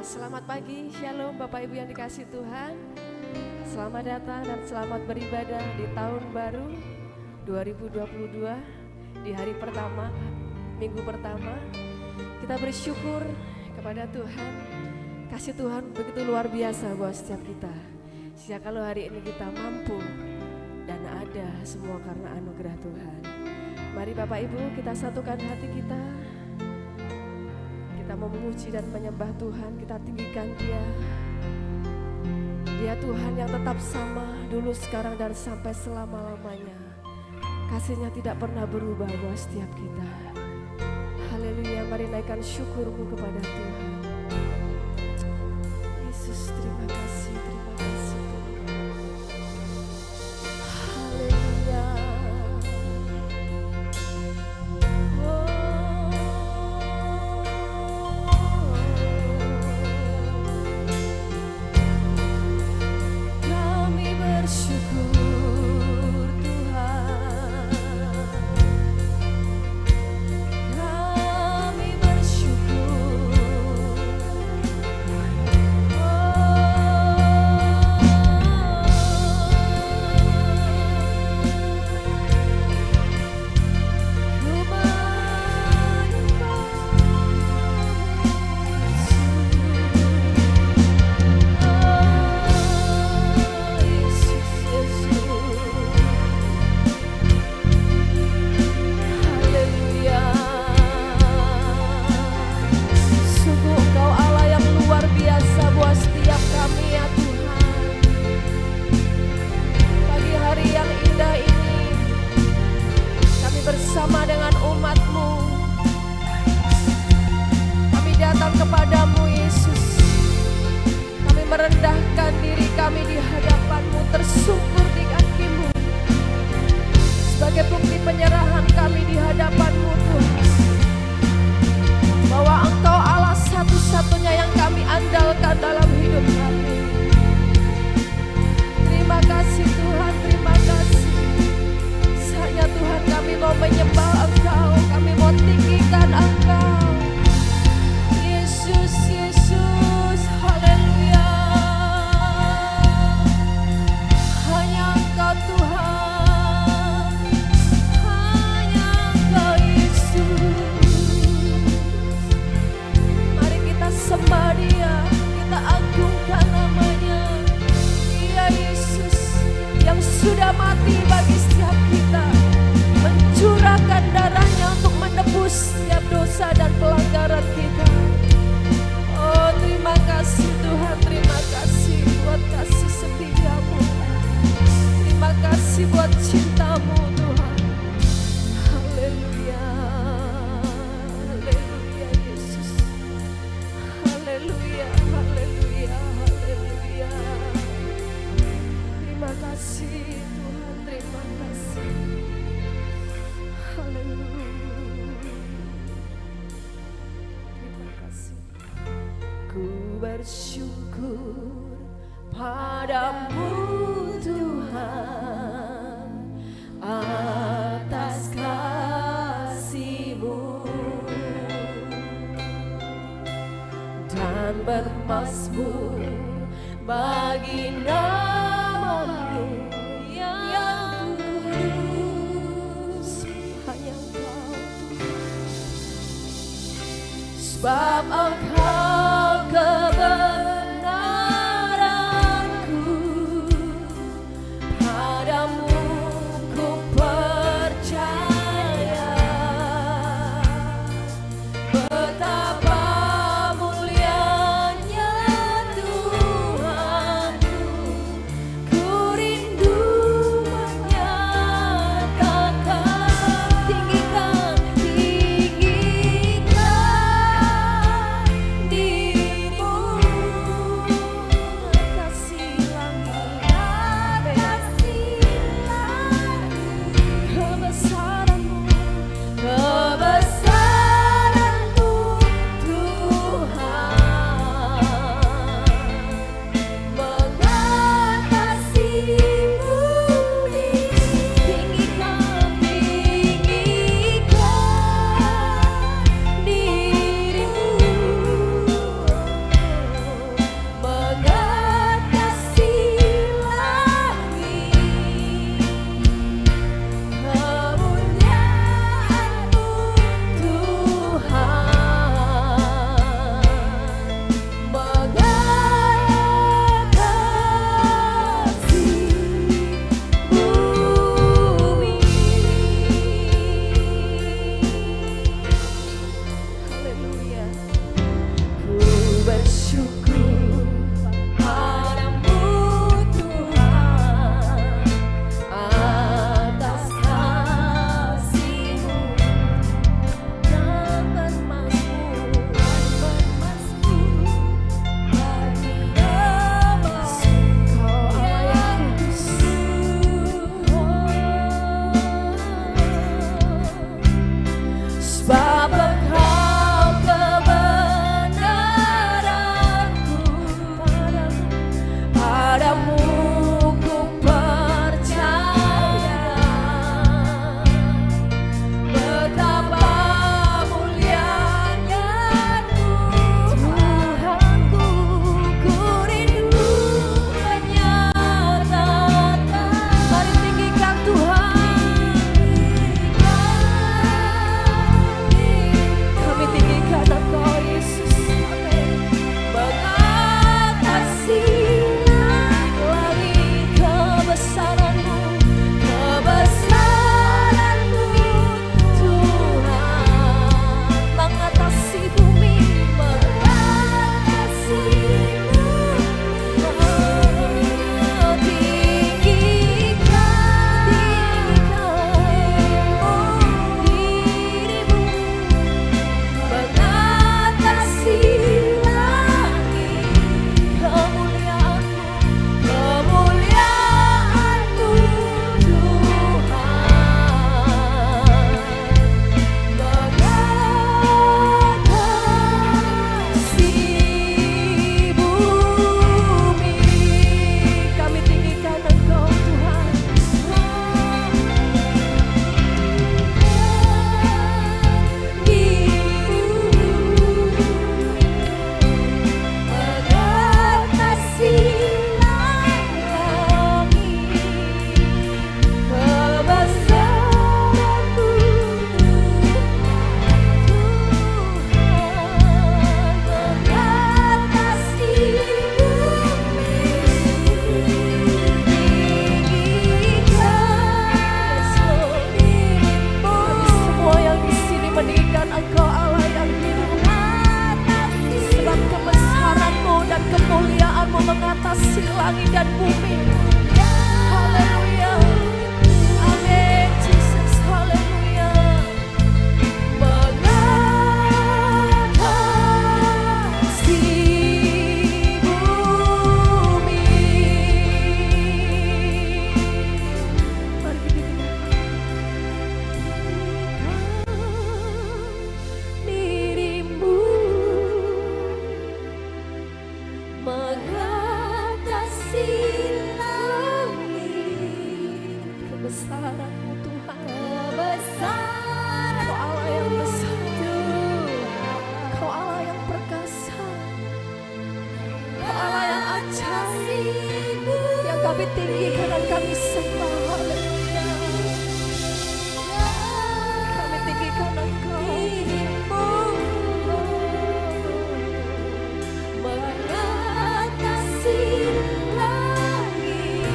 Selamat pagi, Shalom Bapak Ibu yang dikasihi Tuhan. Selamat datang dan selamat beribadah di tahun baru 2022. Di hari pertama, minggu pertama, kita bersyukur kepada Tuhan. Kasih Tuhan begitu luar biasa buat setiap kita. Sehingga kalau hari ini kita mampu dan ada semua karena anugerah Tuhan. Mari Bapak Ibu kita satukan hati kita. Kita mau memuji dan menyembah Tuhan, kita tinggikan Dia. Dia Tuhan yang tetap sama dulu, sekarang, dan sampai selama-lamanya. Kasih-Nya tidak pernah berubah buat setiap kita. Haleluya, mari naikkan syukurmu kepada Tuhan. Yesus, terima kasih, terima kasih Tuhan. Haleluya. Bersama dengan umat-Mu, kami datang kepadamu Yesus. Kami merendahkan diri kami di hadapan-Mu, tersungkur di kaki-Mu, sebagai bukti penyerahan kami di hadapan-Mu Tuhan, bahwa Engkau Allah satu-satunya yang kami andalkan dalam hidup kami. Terima kasih Tuhan, terima kasih. Hanya Tuhan, kami mau menyembah Engkau, kami mau tinggikan Engkau. Yesus, Yesus, haleluya. Hanya Engkau Tuhan, hanya Engkau Yesus. Mari kita sembah Dia, kita agungkan namanya. Dia Yesus yang sudah mati bagi setiap kita, mencurahkan darahnya untuk menebus setiap dosa dan pelanggaran kita. Oh, terima kasih Tuhan, terima kasih buat kasih setia-Mu, terima kasih buat cinta-Mu Tuhan. Haleluya, haleluya Yesus, haleluya, haleluya, haleluya. Terima kasih Tuhan, terima kasih. Haleluya. Terima kasih. Ku bersyukur padamu Tuhan atas kasih-Mu, dan bermazmur bagi nama-Mu yang kudus. Hanya Engkau, sebab Engkau kebenaranku, padamu ku percaya. Betapa mulianya Tuhanku, ku rindu menyatakan. Tinggikan, tinggikan kasih-Mu mengatasi langit dan bumi. Haleluya. Amin, Jesus. Haleluya. Mengatasi bumi. Mari kita dirimu mengatasi langit. Kebesaran-Mu Tuhan, kebesaran Kau Allah yang besar, Kau Allah yang perkasa, Kau Allah yang ajaib, yang kami tinggikan dan kami sembah. Haleluya. Kami tinggikan Engkau. Mengatasi langit,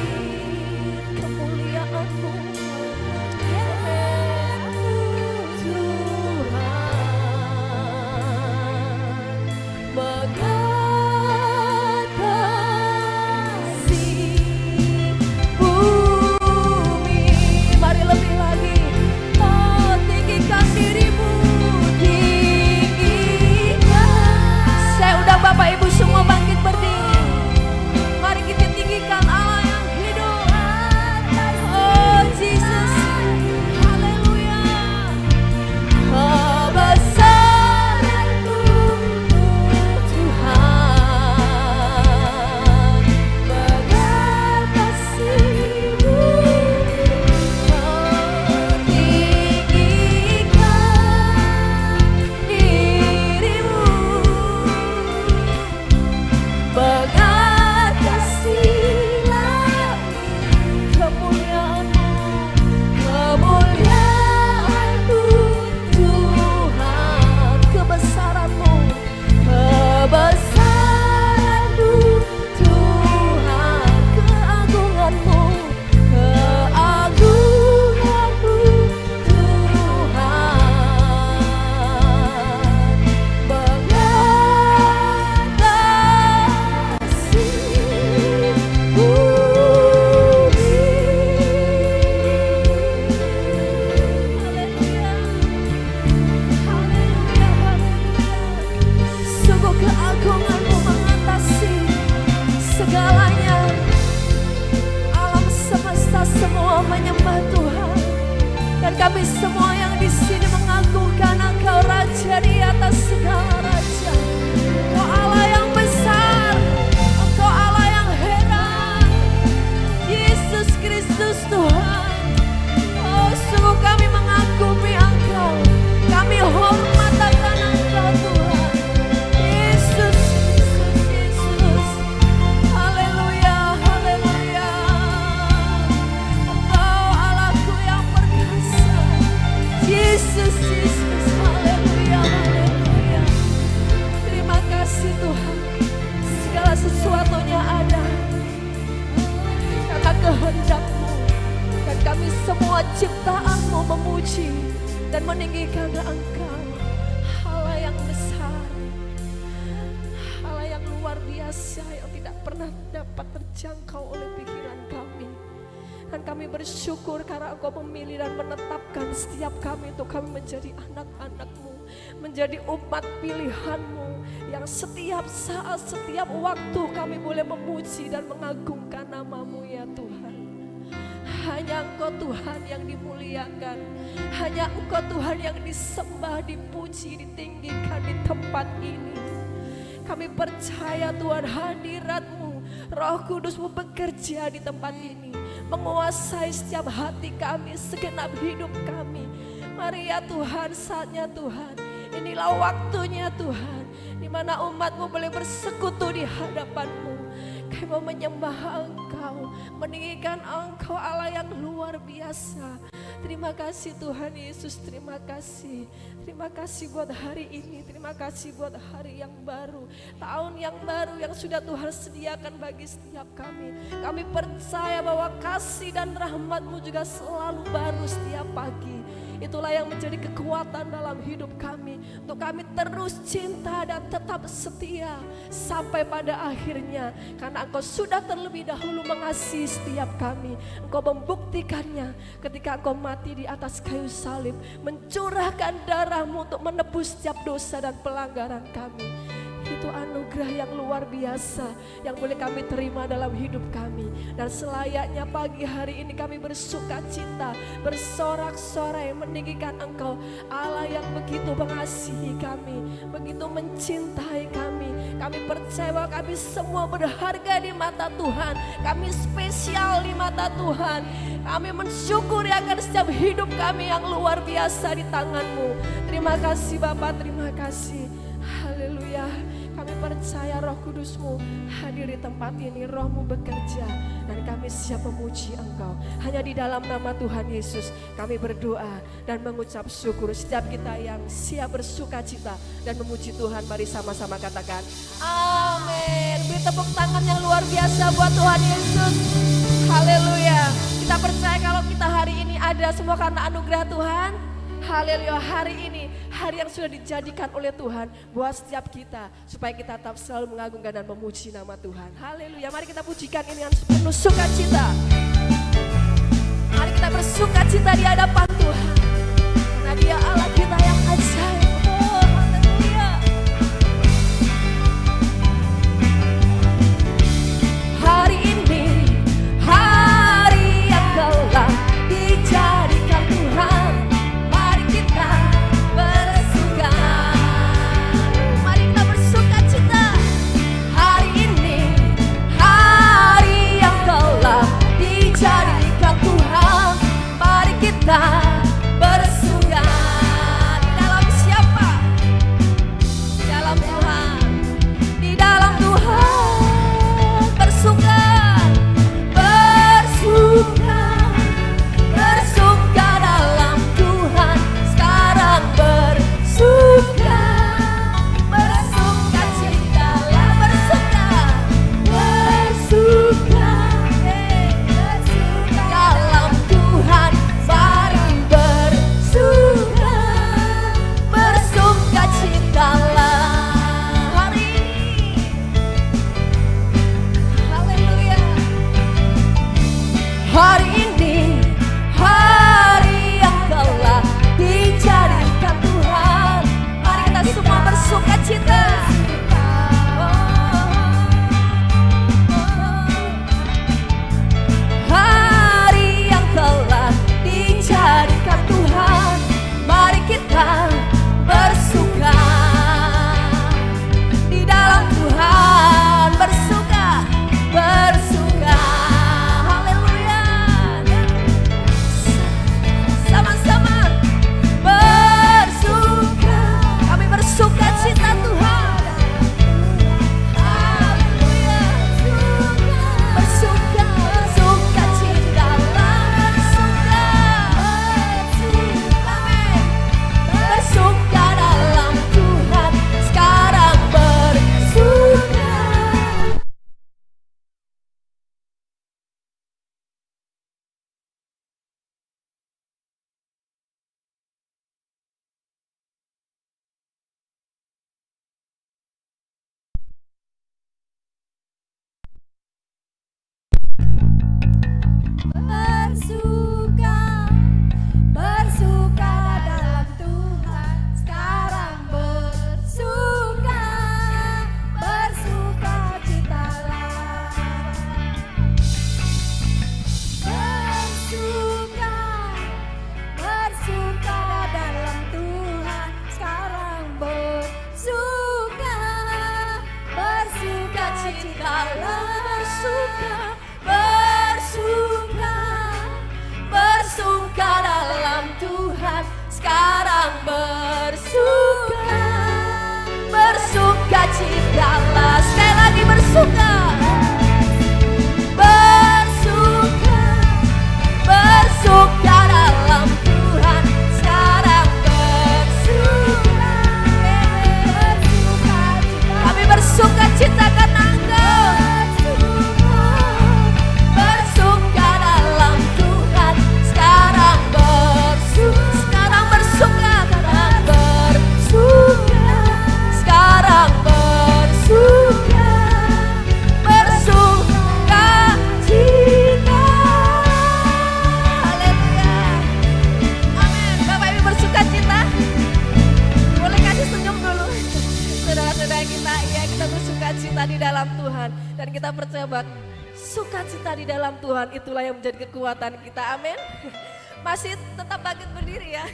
kemuliaan-Mu Tuhan. Mengatasi bumi. Mari lebih lagi. Oh, tinggikan dirimu, tinggikan. Saya undang Bapak Ibu semua bangkit berdiri. Mari kita tinggikan Allah yang hidup. Oh Jesus, haleluya. Kebesaran-Mu Tuhan, mengatasi bumi. Tinggikan dirimu, mengatasi langit, kemuliaan-Mu, kemuliaan-Mu Tuhan, kebesaran-Mu, kebesaran-Mu Tuhan, keagungan-Mu, keagungan-Mu Tuhan, mengatasi bumi. Haleluya. Haleluya, haleluya. Sungguh keagungan-Mu mengatasi segalanya. Alam semesta semua menyembah Tuhan. Dan kami semua yang di sini mengagungkan Engkau, Raja di atas segala raja. Engkau Allah yang besar, Engkau Allah yang heran, Yesus Kristus Tuhan. Oh, sungguh kami mengagumi Engkau, kami hormat akan Engkau Tuhan. Yesus, Yesus, Yesus. Haleluya, haleluya. Engkau Allahku yang perkasa. Yesus, Yesus. Haleluya, haleluya. Terima kasih Tuhan. Segala sesuatunya ada karena kehendak-Mu. Dan kami semua ciptaan-Mu memuji dan meninggikan Engkau. Allah yang besar, Allah yang luar biasa, yang tidak pernah dapat terjangkau oleh pikiran kami. Dan kami bersyukur karena Engkau memilih dan menetapkan setiap kami untuk kami menjadi anak-anak-Mu, menjadi umat pilihan-Mu, yang setiap saat, setiap waktu kami boleh memuji dan mengagungkan nama-Mu ya Tuhan. Hanya Engkau Tuhan yang dimuliakan, hanya Engkau Tuhan yang disembah, dipuji, ditinggikan di tempat ini. Kami percaya Tuhan, hadirat-Mu, Roh Kudus-Mu bekerja di tempat ini, menguasai setiap hati kami, segenap hidup kami. Mari ya Tuhan, saatnya Tuhan, inilah waktunya Tuhan, di mana umat-Mu boleh bersekutu di hadapan-Mu. Kami mau menyembah Engkau, meninggikan Engkau Allah yang luar biasa. Terima kasih Tuhan Yesus, terima kasih. Terima kasih buat hari ini, terima kasih buat hari yang baru, tahun yang baru yang sudah Tuhan sediakan bagi setiap kami. Kami percaya bahwa kasih dan rahmat-Mu juga selalu baru setiap pagi. Itulah yang menjadi kekuatan dalam hidup kami, untuk kami terus cinta dan tetap setia sampai pada akhirnya. Karena Engkau sudah terlebih dahulu mengasihi setiap kami. Engkau membuktikannya ketika Engkau mati di atas kayu salib, mencurahkan darah-Mu untuk menebus setiap dosa dan pelanggaran kami. Itu anugerah yang luar biasa yang boleh kami terima dalam hidup kami. Dan selayaknya pagi hari ini kami bersuka cita, bersorak-sorai meninggikan Engkau, Allah yang begitu mengasihi kami, begitu mencintai kami. Kami percaya bahwa kami semua berharga di mata Tuhan, kami spesial di mata Tuhan. Kami mensyukuri akan setiap hidup kami yang luar biasa di tangan-Mu. Terima kasih Bapa, terima kasih. Haleluya. Kami percaya Roh Kudus-Mu hadir di tempat ini, Roh-Mu bekerja, dan kami siap memuji Engkau. Hanya di dalam nama Tuhan Yesus kami berdoa dan mengucap syukur. Setiap kita yang siap bersuka cita dan memuji Tuhan, mari sama-sama katakan amin. Beri tepuk tangan yang luar biasa buat Tuhan Yesus. Haleluya. Kita percaya kalau kita hari ini ada semua karena anugerah Tuhan. Haleluya, hari ini hari yang sudah dijadikan oleh Tuhan buat setiap kita, supaya kita tetap selalu mengagungkan dan memuji nama Tuhan. Haleluya, mari kita pujikan ini dengan penuh sukacita. Mari kita bersuka cita di hadapan Tuhan, karena Dia Allah kita yang ajaib. Oh, haleluya. Hari ini hari yang telah dijadikan Tuhan, mari kita bersuka. Mari kita bersuka cita. Hari ini hari yang telah dijadikan Tuhan, mari kita bersuka. Di dalam siapa? Di dalam Tuhan. Di dalam Tuhan bersuka. Bersuka. Bersuka dalam Tuhan. Sekarang bersuka. Bersuka cintalah. Bersuka. Bersuka. Bersuka dalam Tuhan. Mari bersuka. Bersuka cintalah hari ini. Haleluya. Hari ini hari yang telah dijadikan Tuhan, mari kita semua bersuka cita. Hari yang telah dijadikan Tuhan, mari kita bersuka. Di dalam Tuhan bersuka. Bersuka. Haleluya. Sama-sama bersuka. Kami bersuka cita Tuhan. Haleluya. Bersuka. Bersuka cita. Bersuka. Amin. Bersuka dalam Tuhan. Sekarang bersuka. Bersuka, bersuka dalam Tuhan. Sekarang bersuka, bersuka citalah. Bersuka, bersuka dalam Tuhan. Sekarang bersuka, bersuka citalah. Bersuka, bersuka, bersuka dalam Tuhan. Sekarang bersuka, bersuka citalah. Sekali lagi bersuka. Bersuka. Dan kita percaya bahwa sukacita di dalam Tuhan itulah yang menjadi kekuatan kita. Amin. Masih tetap bangkit berdiri ya.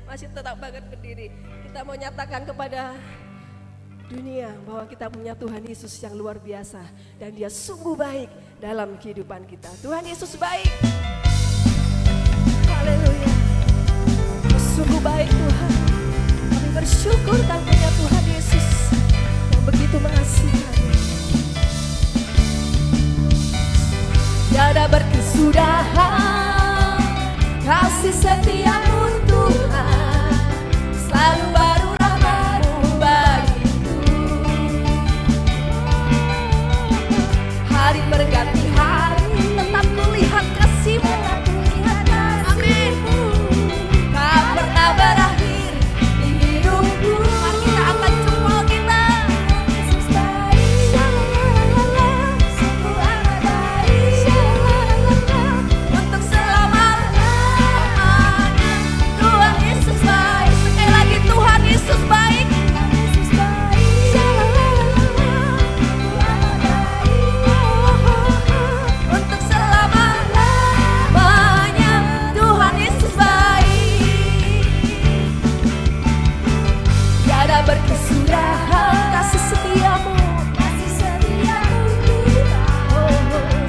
Masih tetap bangkit berdiri. Kita mau nyatakan kepada dunia bahwa kita punya Tuhan Yesus yang luar biasa. Dan dia sungguh baik dalam kehidupan kita. Tuhan Yesus baik. Haleluya. Sungguh baik Tuhan. Kami bersyukur karena Tuhan Yesus yang begitu mengasihi kami. Tiada berkesudahan kasih setiamu Tuhan, selalu baru rahmat-Mu bagiku. Hari berganti hari tetap kulihat kasih-Mu. Amin. Tak pernah berakhir di hidupku. Mari kita angkat jempol kita. Untuk selama-lamanya Tuhan Yesus baik. Sekali lagi Tuhan Yesus baik. Untuk selama-lamanya Tuhan Yesus baik. Tiada berkesudahan kasih setiamu,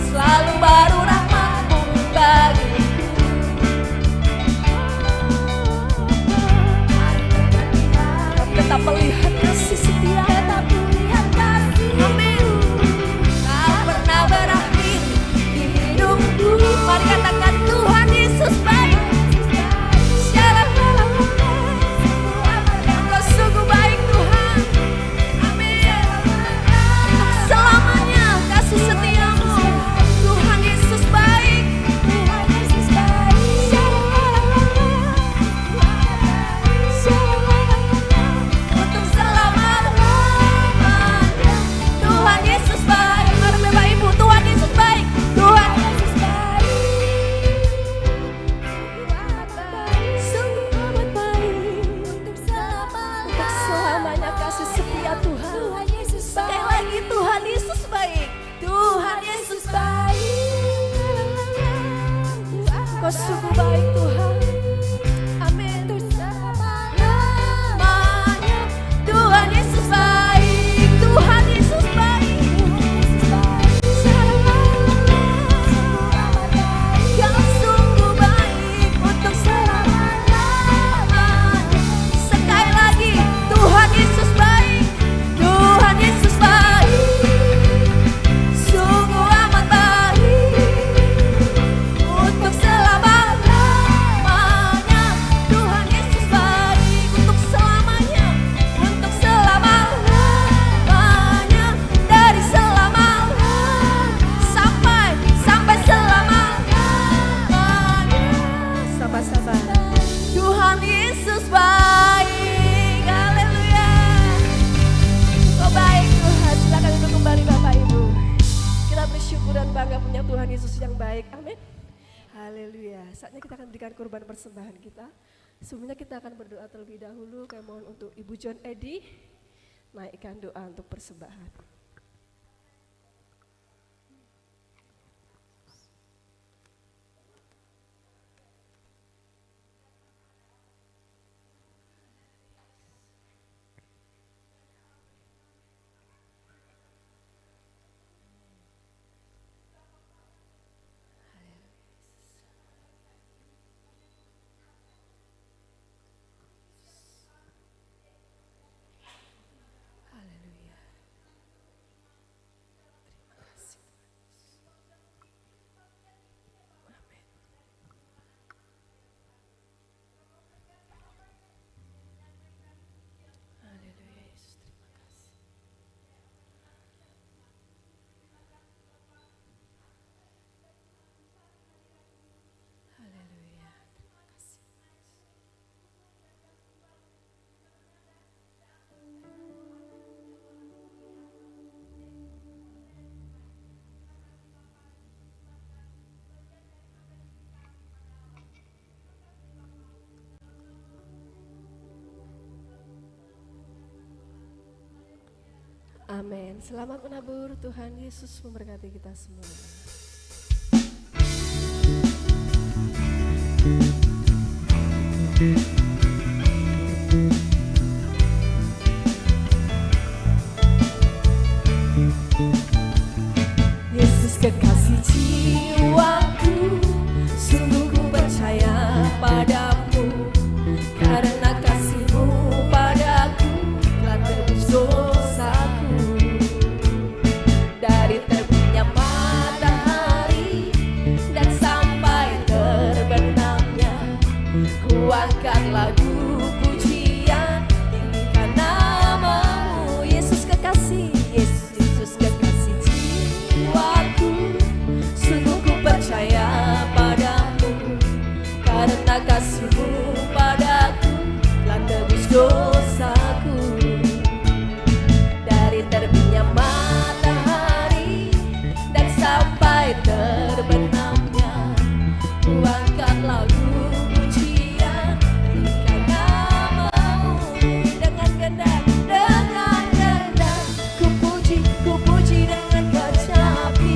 selalu baru rahmat-Mu bagiku. Kami tetap melihat kasih setia-Mu. Amin. Tak pernah berakhir di hidupku. Mari katakan Tuhan Yesus baik. Kau sungguh baik Tuhan. Amin. Untuk selamanya kasih setiamu. Tuhan Yesus baik. Untuk selama-lamanya Tuhan Yesus baik. Mari Bapak Ibu, Tuhan Yesus baik. Tuhan Yesus baik. Sungguh amat baik. Untuk selamanya kasih setia Tuhan. Sekali lagi Tuhan Yesus baik. Tuhan Yesus baik. Kau sungguh baik Tuhan. Amin. Selamanya Tuhan Yesus baik. Tuhan Yesus baik. Kau sungguh baik untuk selama-lamanya. Sekali lagi Tuhan Yesus baik. Tuhan Yesus baik. Sungguh amat baik untuk selama-lamanya. Tuhan Yesus baik untuk selamanya, untuk selama-lamanya, dari selama-lamanya sampai selama-lamanya. Sama-sama. Tuhan Yesus baik. Haleluya. Kau baik Tuhan. Silakan duduk kembali Bapak Ibu. Kita bersyukur dan bangga punya Tuhan Yesus yang baik. Amin. Haleluya. Saatnya kita akan berikan kurban persembahan kita. Sebelumnya kita akan berdoa terlebih dahulu. Kami mohon untuk Ibu John Edi naikkan doa untuk persembahan. Haleluya. Amin. Selamat menabur, Tuhan Yesus memberkati kita semua. Yesus kekasih jiwaku, sungguh ku percaya padamu, karena kasih-Mu padaku telah tebus dosaku. Dari terbitnya matahari dan sampai terbenamnya, ku angkat lagu pujian, tinggikan nama-Mu. Yesus kekasih, Yesus kekasih jiwaku, sungguh ku percaya padamu, karena kasih-Mu padaku telah tebus dosaku. Dari terbitnya matahari dan sampai terbenamnya, ku angkat lagu pujian, tinggikan nama-Mu. Dengan gendang ku puji dengan kecapi.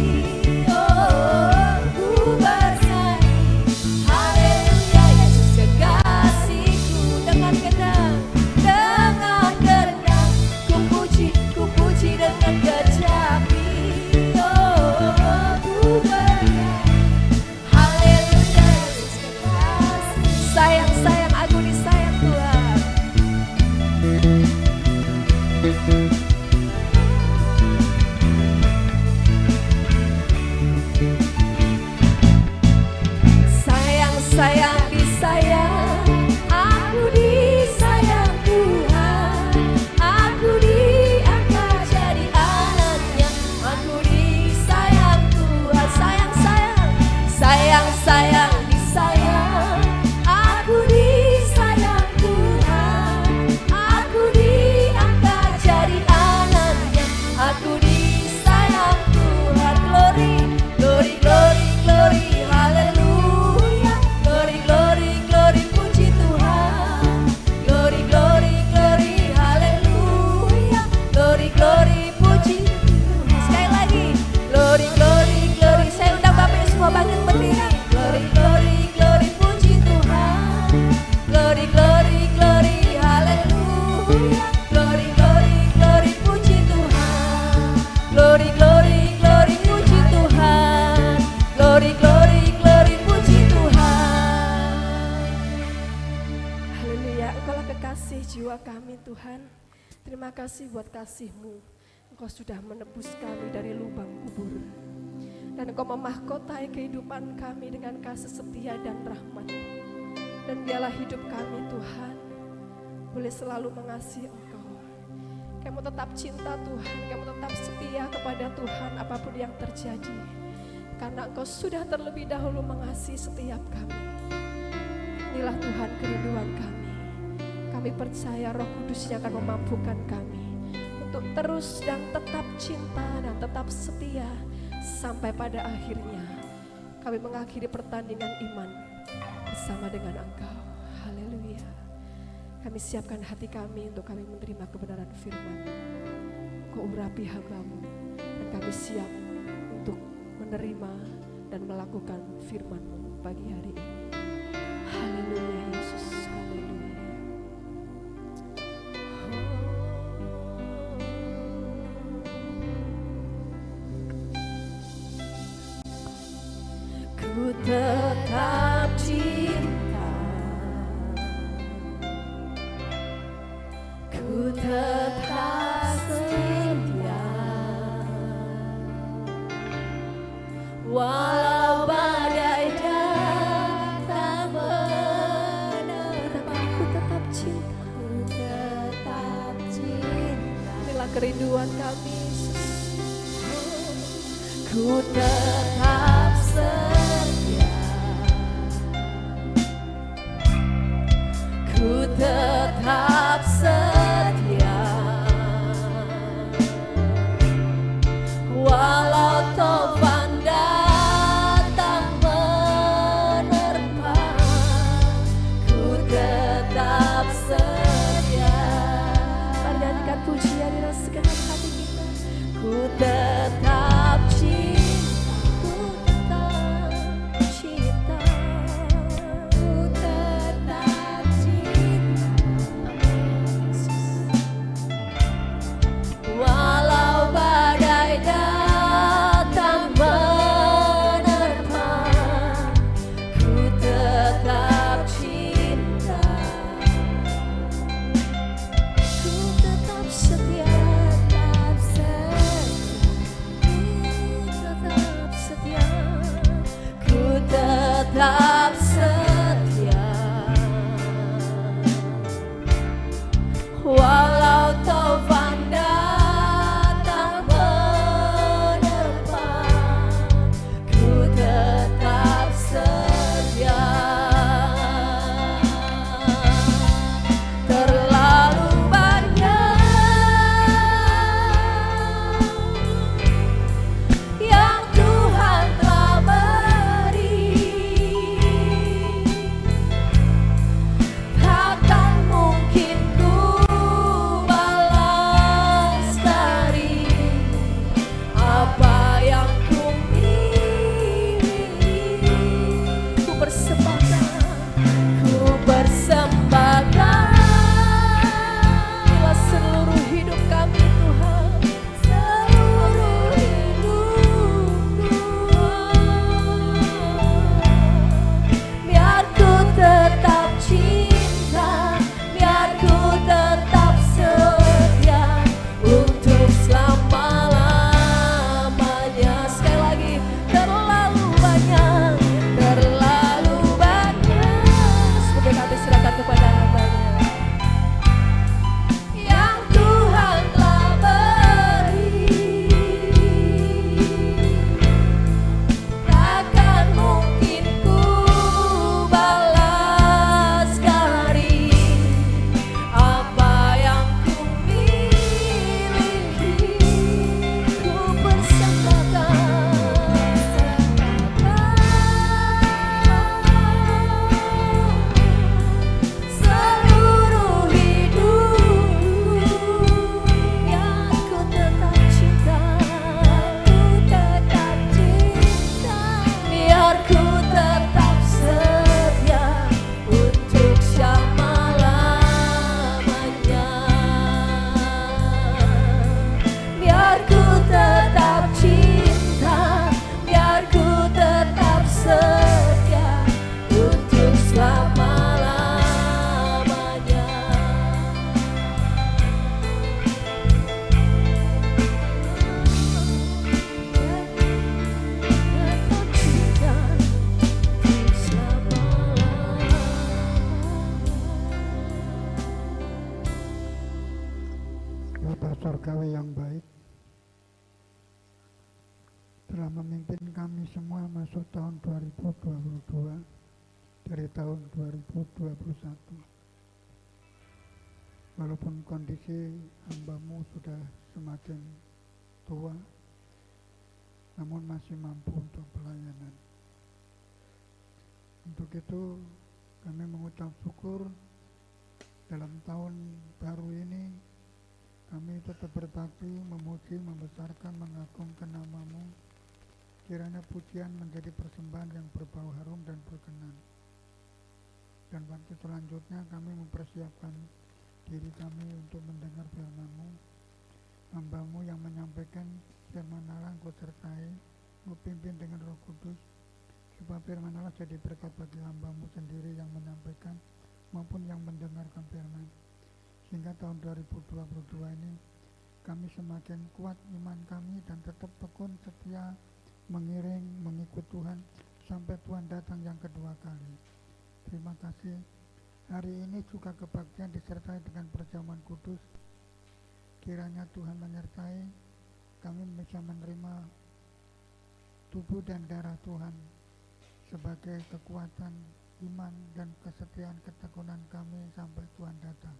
Oh, ku bernyanyi haleluya, Yesus kekasihku. Dengan gendang ku puji dengan kecapi. Oh, ku bernyanyi haleluya, Yesus kekasih. Sayang, aku disayang Tuhan. Sayang, disayang, aku disayang Tuhan. Aku diangkat jadi anaknya, aku disayang Tuhan. Sayang, disayang, aku disayang Tuhan. Aku diangkat jadi anaknya, aku disayang Tuhan. Glory, glory, glory, glory, haleluya. Glory, glory, glory, puji Tuhan. Glory, glory, glory, haleluya. Glory, glory, puji Tuhan. Sekali lagi, glory, glory, glory. Saya undang Bapak Ibu semua bangkit berdiri. Glory, glory, glory, puji Tuhan. Glory, glory, glory, haleluya. Glory, glory, glory, puji Tuhan. Glory, glory, glory, puji Tuhan. Glory, glory, glory, puji Tuhan. Haleluya, Engkaulah kekasih jiwa kami Tuhan. Terima kasih buat kasih-Mu. Engkau sudah menebus kami dari lubang kubur. Dan Engkau memahkotai kehidupan kami dengan kasih setia dan rahmat. Dan biarlah hidup kami Tuhan boleh selalu mengasihi Engkau. Kamu tetap cinta Tuhan, kamu tetap setia kepada Tuhan apapun yang terjadi. Karena Engkau sudah terlebih dahulu mengasihi setiap kami. Inilah Tuhan kerinduan kami. Kami percaya Roh Kudus-Nya akan memampukan kami untuk terus dan tetap cinta dan tetap setia sampai pada akhirnya kami mengakhiri pertandingan iman bersama dengan Engkau. Haleluya. Kami siapkan hati kami untuk kami menerima kebenaran firman. Engkau urapi hamba-Mu dan kami siap untuk menerima dan melakukan firman-Mu pagi hari ini. Haleluya Yesus, haleluya. Ku tetap cinta, ku tetap setia, walau badai datang menerpa. Ku tetap cinta, ku tetap cinta. Inilah kerinduan kami Yesus. Ku tetap setia, ku tetap setia, walau topan datang menerpa. Ku tetap setia. Mari nyanyikan pujian di dalam segenap hati kita. kepada hamba-Nya. yang Tuhan telah beri, takkan mungkin ku balas kari apa yang ku miliki, ku seluruh hidup, yang ku tetap cinta, biar ku tetap setia untuk selama-lamanya, biar ku tetap cinta, biar ku tetap setia untuk selama-lamanya. Tetap cinta untuk selama-lamanya. Bapak Surgawi yang baik, telah memimpin kami semua masuk tahun 2022 dari tahun 2021. Walaupun kondisi hamba-Mu sudah semakin tua, namun masih mampu untuk pelayanan. Untuk itu kami mengucap syukur dalam tahun baru ini. Kami tetap berbakti, memuji, membesarkan, mengagungkan nama-Mu. Kiranya pujian menjadi persembahan yang berbau harum dan berkenan. Dan waktu selanjutnya kami mempersiapkan diri kami untuk mendengar firman-Mu. Hamba-Mu yang menyampaikan firman Allah, Engkau sertai, Engkau pimpin dengan Roh Kudus, supaya firman Allah jadi berkat bagi hamba-Mu sendiri yang menyampaikan maupun yang mendengarkan firman. Sehingga tahun 2022 ini kami semakin kuat iman kami dan tetap tekun setia mengiring, mengikut Tuhan sampai Tuhan datang yang kedua kali. Terima kasih. Hari ini juga kebaktian disertai dengan perjamuan kudus. Kiranya Tuhan menyertai kami bisa menerima tubuh dan darah Tuhan sebagai kekuatan iman dan kesetiaan ketekunan kami sampai Tuhan datang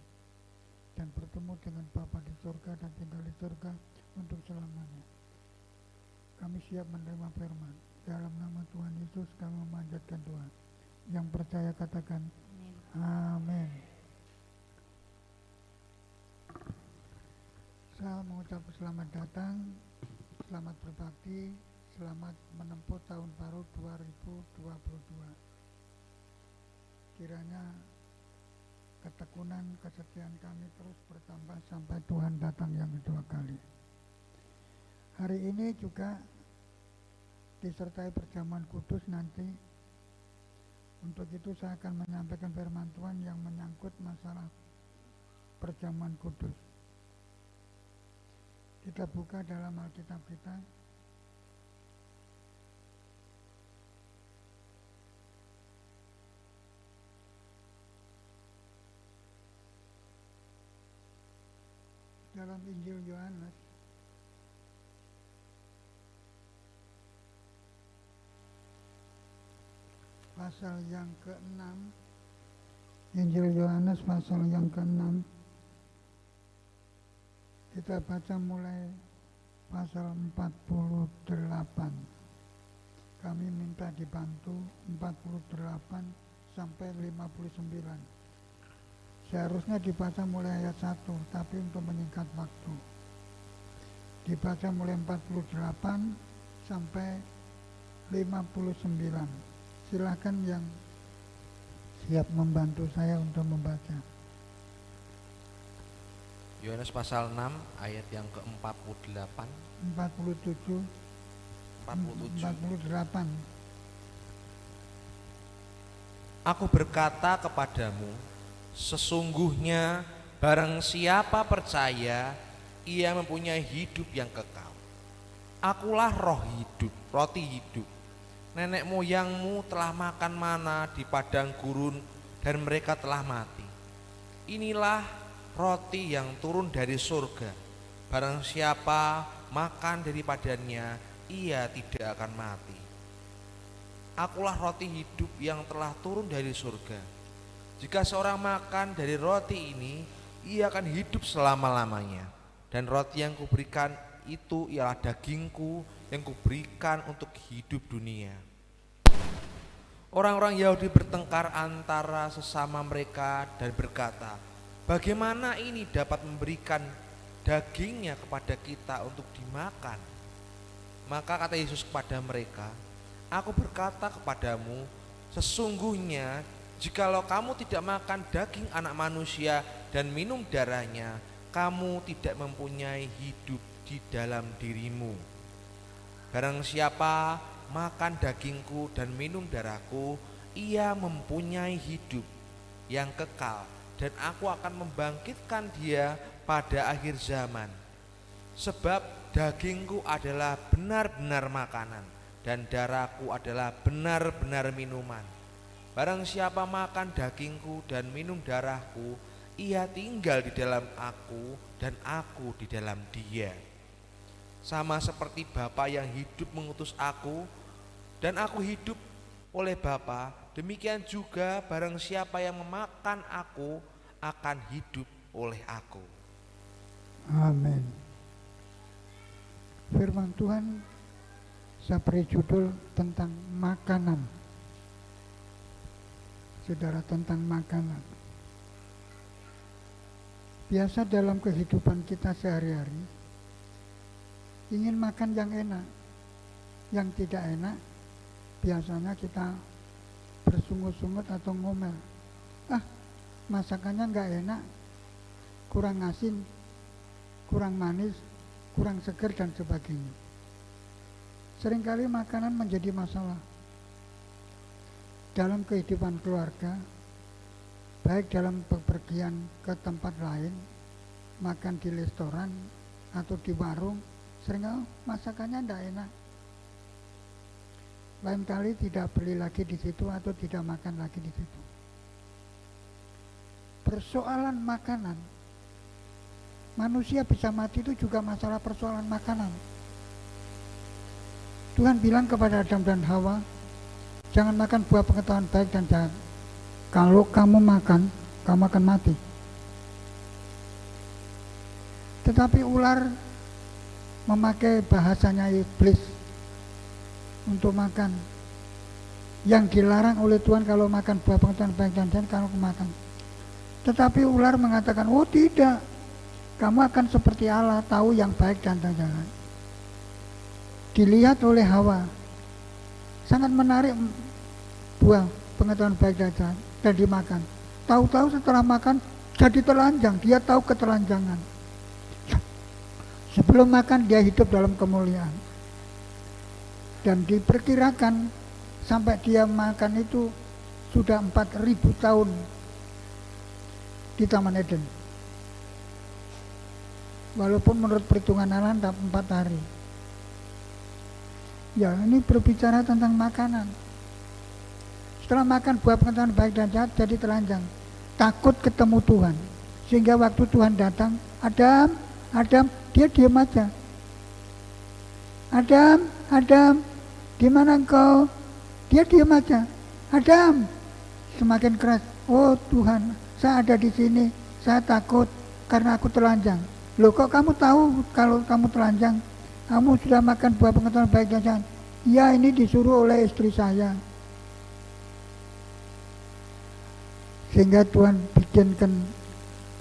dan bertemu dengan Bapa di surga dan tinggal di surga untuk selamanya. Kami siap menerima firman. Dalam nama Tuhan Yesus kami memanjatkan Tuhan. Yang percaya katakan amin. Saya mengucap selamat datang, selamat berbakti, selamat menempuh tahun baru 2022. Kiranya ketekunan, kesetiaan kami terus bertambah sampai Tuhan datang yang kedua kali. Hari ini juga disertai perjamuan kudus nanti. Untuk itu saya akan menyampaikan firman Tuhan yang menyangkut masalah perjamuan kudus. Kita buka dalam Alkitab kita. Dalam Injil Yohanes pasal yang ke-6, Injil Yohanes pasal yang ke-6, kita baca mulai pasal 48. Kami minta dibantu 48 sampai 59. Seharusnya dibaca mulai ayat 1, tapi untuk menyingkat waktu dibaca mulai 48 sampai 59. Silakan yang siap membantu saya untuk membaca. Yohanes pasal 6 ayat yang ke-48 47 48. Aku berkata kepadamu, sesungguhnya barang siapa percaya, ia mempunyai hidup yang kekal. Akulah roh hidup, roti hidup. Nenek moyangmu telah makan mana di padang gurun dan mereka telah mati. Inilah roti yang turun dari surga. Barang siapa makan daripadanya, ia tidak akan mati. Akulah roti hidup yang telah turun dari surga. Jika seorang makan dari roti ini, ia akan hidup selama-lamanya. Dan roti yang kuberikan itu ialah dagingku yang kuberikan untuk hidup dunia. Orang-orang Yahudi bertengkar antara sesama mereka dan berkata, bagaimana ini dapat memberikan dagingnya kepada kita untuk dimakan? Maka kata Yesus kepada mereka, aku berkata kepadamu, sesungguhnya jikalau kamu tidak makan daging anak manusia dan minum darahnya, kamu tidak mempunyai hidup di dalam dirimu. Barang siapa makan dagingku dan minum darahku, ia mempunyai hidup yang kekal, dan aku akan membangkitkan dia pada akhir zaman. Sebab dagingku adalah benar-benar makanan, dan darahku adalah benar-benar minuman. Barang siapa makan dagingku dan minum darahku, ia tinggal di dalam aku dan aku di dalam dia. Sama seperti Bapa yang hidup mengutus aku dan aku hidup oleh Bapa, demikian juga barang siapa yang memakan aku akan hidup oleh aku. Amin. Firman Tuhan saya beri judul tentang makanan. Saudara, tentang makanan. Biasa dalam kehidupan kita sehari-hari ingin makan yang enak. Yang tidak enak biasanya kita bersungut-sungut atau ngomel. Masakannya enggak enak, kurang asin, kurang manis, kurang segar dan sebagainya. Seringkali makanan menjadi masalah dalam kehidupan keluarga, baik dalam bepergian ke tempat lain, makan di restoran atau di warung, seringkali masakannya tidak enak. Lain kali tidak beli lagi di situ atau tidak makan lagi di situ. Persoalan makanan, manusia bisa mati itu juga masalah persoalan makanan. Tuhan bilang kepada Adam dan Hawa, jangan makan buah pengetahuan baik dan jahat. Kalau kamu makan, kamu akan mati. Tetapi ular memakai bahasanya iblis untuk makan. Yang dilarang oleh Tuhan kalau makan buah pengetahuan baik dan jahat, kalau makan. Tetapi ular mengatakan, oh tidak, kamu akan seperti Allah, tahu yang baik dan jahat. Dilihat oleh Hawa, sangat menarik buah pengetahuan baik dan jahat, dan dimakan. Tahu-tahu setelah makan jadi telanjang, dia tahu ketelanjangan. Sebelum makan dia hidup dalam kemuliaan. Dan diperkirakan sampai dia makan itu sudah 4.000 tahun di Taman Eden. Walaupun menurut perhitungan Allah 4 hari. Ya, ini berbicara tentang makanan. Setelah makan buah pengetahuan baik dan jahat jadi telanjang, takut ketemu Tuhan. Sehingga waktu Tuhan datang, Adam, dia diam aja. Adam, di mana engkau? Dia diam aja. Adam, semakin keras. Oh Tuhan, saya ada di sini. Saya takut karena aku telanjang. Loh, kok kamu tahu kalau kamu telanjang? Kamu sudah makan buah pengetahuan baik dan jahat? Ya, ini disuruh oleh istri saya. Sehingga Tuhan bikinkan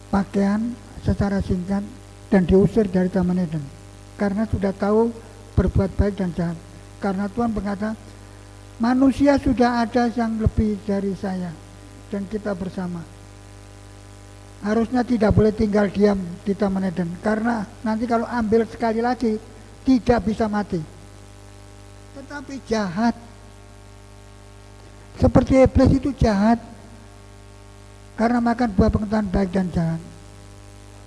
pakaian secara singkat dan diusir dari Taman Eden. Karena sudah tahu berbuat baik dan jahat. Karena Tuhan berkata, manusia sudah ada yang lebih dari saya dan kita bersama. Harusnya tidak boleh tinggal diam di Taman Eden, karena nanti kalau ambil sekali lagi tidak bisa mati. Tetapi jahat, seperti iblis itu jahat karena makan buah pengetahuan baik dan jahat.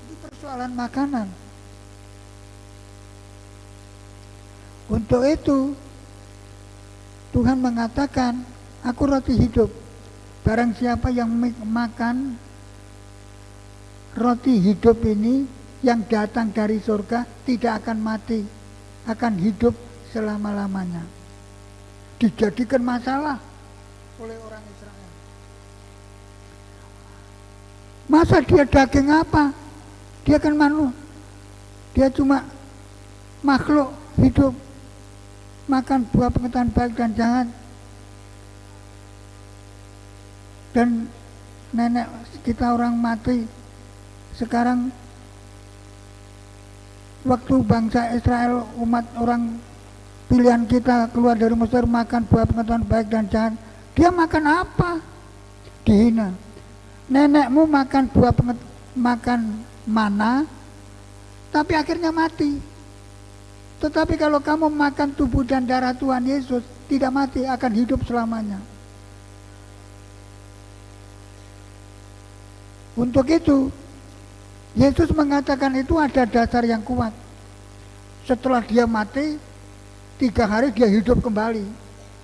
Itu persoalan makanan. Untuk itu Tuhan mengatakan, aku roti hidup. barang siapa yang makan roti hidup ini yang datang dari surga tidak akan mati, akan hidup selama-lamanya. Dijadikan masalah oleh orang Israel. Masa dia daging apa? Dia kan manusia. Dia cuma makhluk hidup, makan buah pengetahuan baik dan jahat. Dan nenek kita orang mati. Sekarang waktu bangsa Israel, umat orang pilihan kita keluar dari Mesir makan buah pengetahuan baik dan jahat, dia makan apa? Dihina. Nenekmu makan makan mana, tapi akhirnya mati. Tetapi kalau kamu makan tubuh dan darah Tuhan Yesus, tidak mati, akan hidup selamanya. Untuk itu, Yesus mengatakan itu ada dasar yang kuat. Setelah dia mati, 3 hari dia hidup kembali.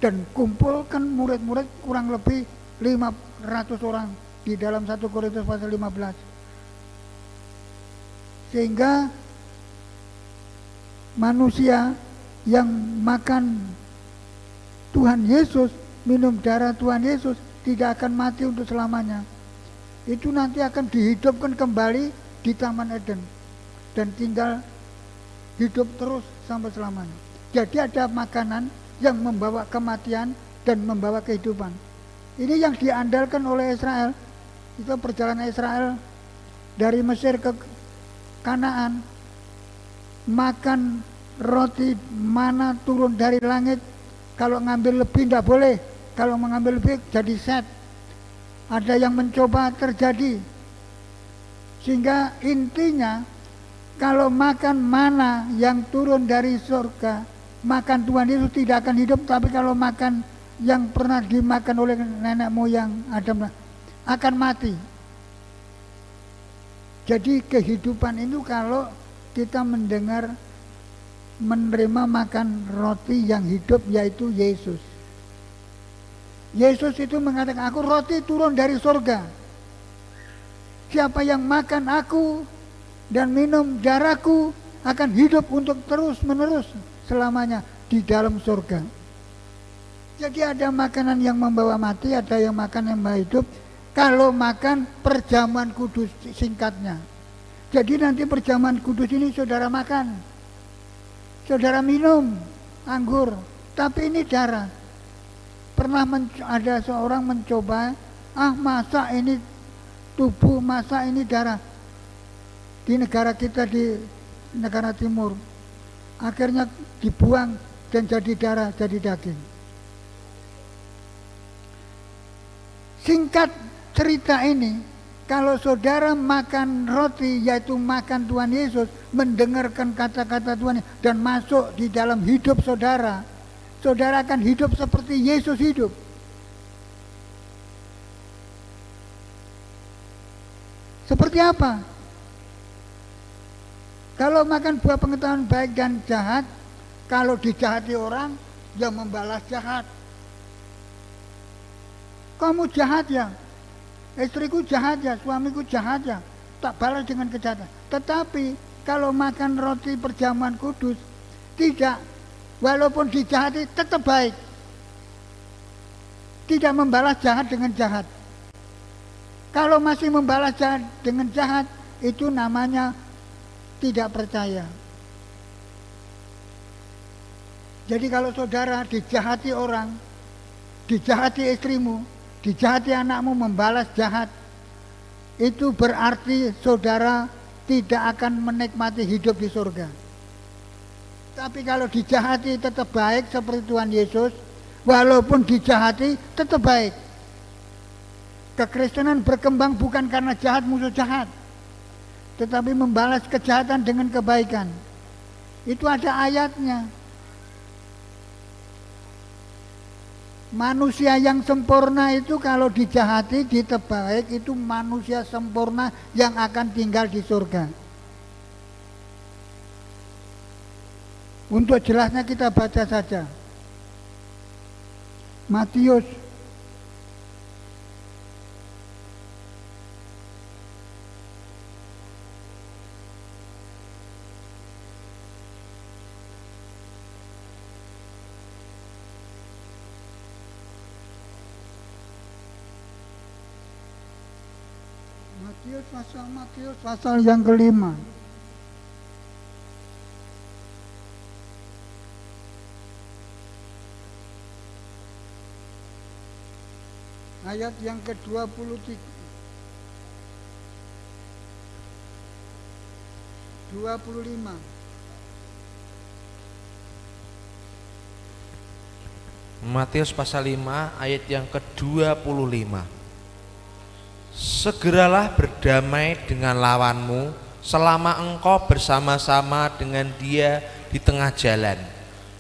Dan kumpulkan murid-murid kurang lebih 500 orang di dalam 1 Korintus pasal 15. Sehingga manusia yang makan Tuhan Yesus, minum darah Tuhan Yesus, tidak akan mati untuk selamanya. Itu nanti akan dihidupkan kembali di Taman Eden dan tinggal hidup terus sampai selamanya. Jadi ada makanan yang membawa kematian dan membawa kehidupan. Ini yang diandalkan oleh Israel. Itu perjalanan Israel dari Mesir ke Kanaan, makan roti mana turun dari langit. Kalau ngambil lebih tidak boleh, kalau mengambil lebih jadi set. Ada yang mencoba terjadi. Sehingga intinya kalau makan mana yang turun dari surga, makan Tuhan Yesus tidak akan hidup. Tapi kalau makan yang pernah dimakan oleh nenek moyang Adam akan mati. Jadi kehidupan itu kalau kita mendengar, menerima makan roti yang hidup, yaitu Yesus. Yesus itu mengatakan, aku roti turun dari surga. Siapa yang makan aku dan minum darahku akan hidup untuk terus menerus selamanya di dalam surga. Jadi ada makanan yang membawa mati, ada yang makan yang membawa hidup. Kalau makan perjamuan kudus singkatnya. Jadi nanti perjamuan kudus ini saudara makan, saudara minum anggur, tapi ini darah. Pernah ada seorang mencoba, masa ini tubuh, masa ini darah. Di negara kita, di negara timur, akhirnya dibuang dan jadi darah, jadi daging. Singkat cerita ini, kalau saudara makan roti, yaitu makan Tuhan Yesus, mendengarkan kata-kata Tuhan dan masuk di dalam hidup saudara, saudara akan hidup seperti Yesus hidup. Seperti apa? Kalau makan buah pengetahuan baik dan jahat, kalau dijahati orang, dia membalas jahat. Kamu jahat ya, istriku jahat ya, suamiku jahat ya, tak balas dengan kejahatan. Tetapi kalau makan roti perjamuan kudus, tidak, walaupun dijahati tetap baik. Tidak membalas jahat dengan jahat. Kalau masih membalas jahat dengan jahat, itu namanya tidak percaya. Jadi kalau saudara dijahati orang, dijahati istrimu, dijahati anakmu, membalas jahat, itu berarti saudara tidak akan menikmati hidup di surga. Tapi kalau dijahati tetap baik seperti Tuhan Yesus, walaupun dijahati tetap baik. Kekristenan berkembang bukan karena jahat musuh jahat, tetapi membalas kejahatan dengan kebaikan. Itu ada ayatnya. Manusia yang sempurna itu kalau dijahati tetap baik, itu manusia sempurna yang akan tinggal di surga. Untuk jelasnya kita baca saja. Matius Matius pasal yang kelima. Ayat yang ke-23. 25. Matius pasal 5 ayat yang ke-25. Segeralah berdamai dengan lawanmu selama engkau bersama-sama dengan dia di tengah jalan,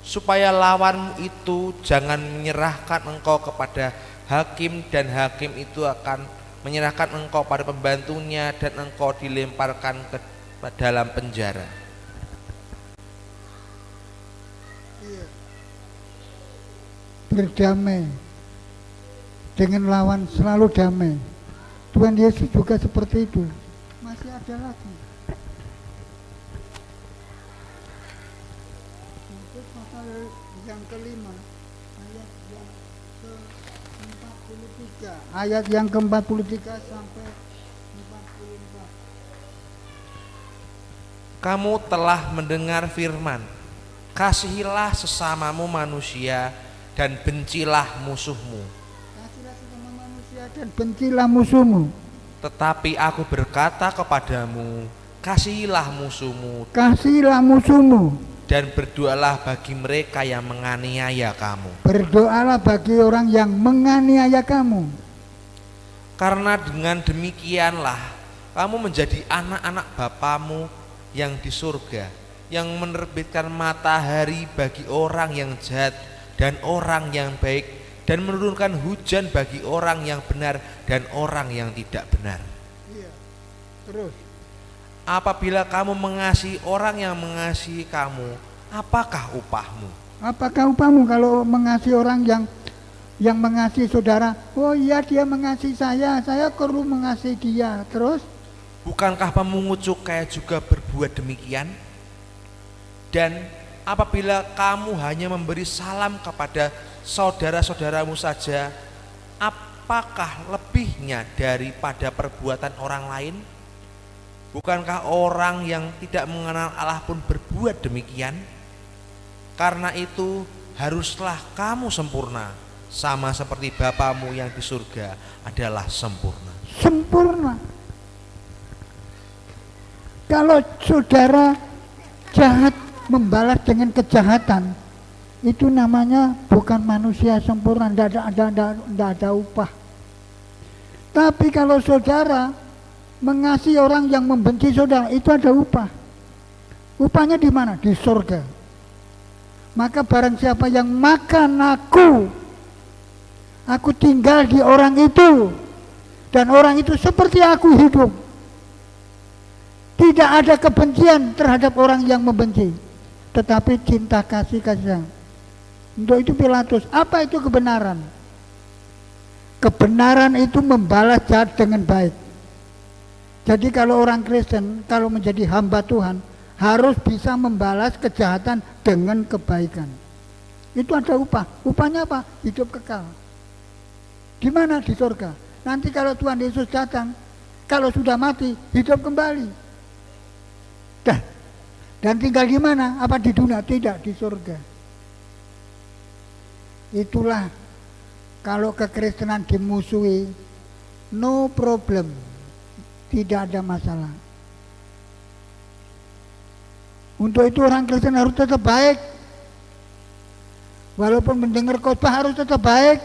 supaya lawanmu itu jangan menyerahkan engkau kepada hakim, dan hakim itu akan menyerahkan engkau pada pembantunya, dan engkau dilemparkan ke dalam penjara. Berdamai dengan lawan, selalu damai. Tuhan Yesus juga seperti itu. Masih ada lagi. Untuk pasal yang kelima, ayat yang ke-43. Ayat yang ke-43 sampai 44. Kamu telah mendengar firman, kasihilah sesamamu manusia dan bencilah musuhmu. Kasihilah sesama manusia dan bencilah musuhmu. Tetapi aku berkata kepadamu, kasihilah musuhmu, Kasihilah musuhmu. dan berdoalah bagi mereka yang menganiaya kamu. Berdoalah bagi orang yang menganiaya kamu. Karena dengan demikianlah kamu menjadi anak-anak Bapamu yang di surga, yang menerbitkan matahari bagi orang yang jahat dan orang yang baik, dan menurunkan hujan bagi orang yang benar dan orang yang tidak benar. Iya. Terus. Apabila kamu mengasihi orang yang mengasihi kamu, apakah upahmu? Apakah upahmu kalau mengasihi orang yang mengasihi saudara? Oh iya, dia mengasihi saya perlu mengasihi dia. Terus? Bukankah pemungut cukai juga berbuat demikian? Dan apabila kamu hanya memberi salam kepada saudara-saudaramu saja, apakah lebihnya daripada perbuatan orang lain? Bukankah orang yang tidak mengenal Allah pun berbuat demikian? Karena itu haruslah kamu sempurna, sama seperti Bapamu yang di surga adalah sempurna. Sempurna. Kalau saudara jahat membalas dengan kejahatan, itu namanya bukan manusia sempurna, tidak ada upah. Tapi kalau saudara mengasihi orang yang membenci saudara, itu ada upah. Upahnya di mana? Di surga. Maka barang siapa yang makan aku tinggal di orang itu, dan orang itu seperti aku hidup. Tidak ada kebencian terhadap orang yang membenci, tetapi cinta kasih sayang. Untuk itu Pilatus, apa itu kebenaran? Kebenaran itu membalas jahat dengan baik. Jadi kalau orang Kristen, kalau menjadi hamba Tuhan, harus bisa membalas kejahatan dengan kebaikan. Itu ada upah. Upahnya apa? Hidup kekal. Di mana? Di surga. Nanti kalau Tuhan Yesus datang, kalau sudah mati, hidup kembali. Dan tinggal di mana? Apa di dunia? Tidak, di surga. Itulah kalau kekristenan dimusuhi, no problem. Tidak ada masalah. Untuk itu orang Kristen harus tetap baik. Walaupun mendengar khotbah harus tetap baik.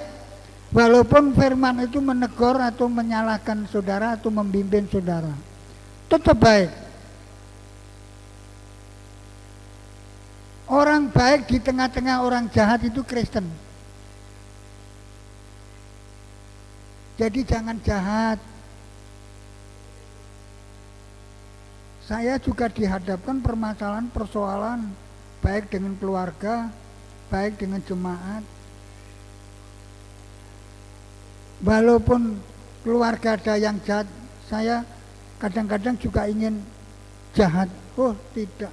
Walaupun firman itu menegur atau menyalahkan saudara atau membimbing saudara, tetap baik. Orang baik di tengah-tengah orang jahat itu Kristen. Jadi jangan jahat. Saya juga dihadapkan persoalan baik dengan keluarga, baik dengan jemaat. Walaupun keluarga ada yang jahat, saya kadang-kadang juga ingin jahat. Oh tidak,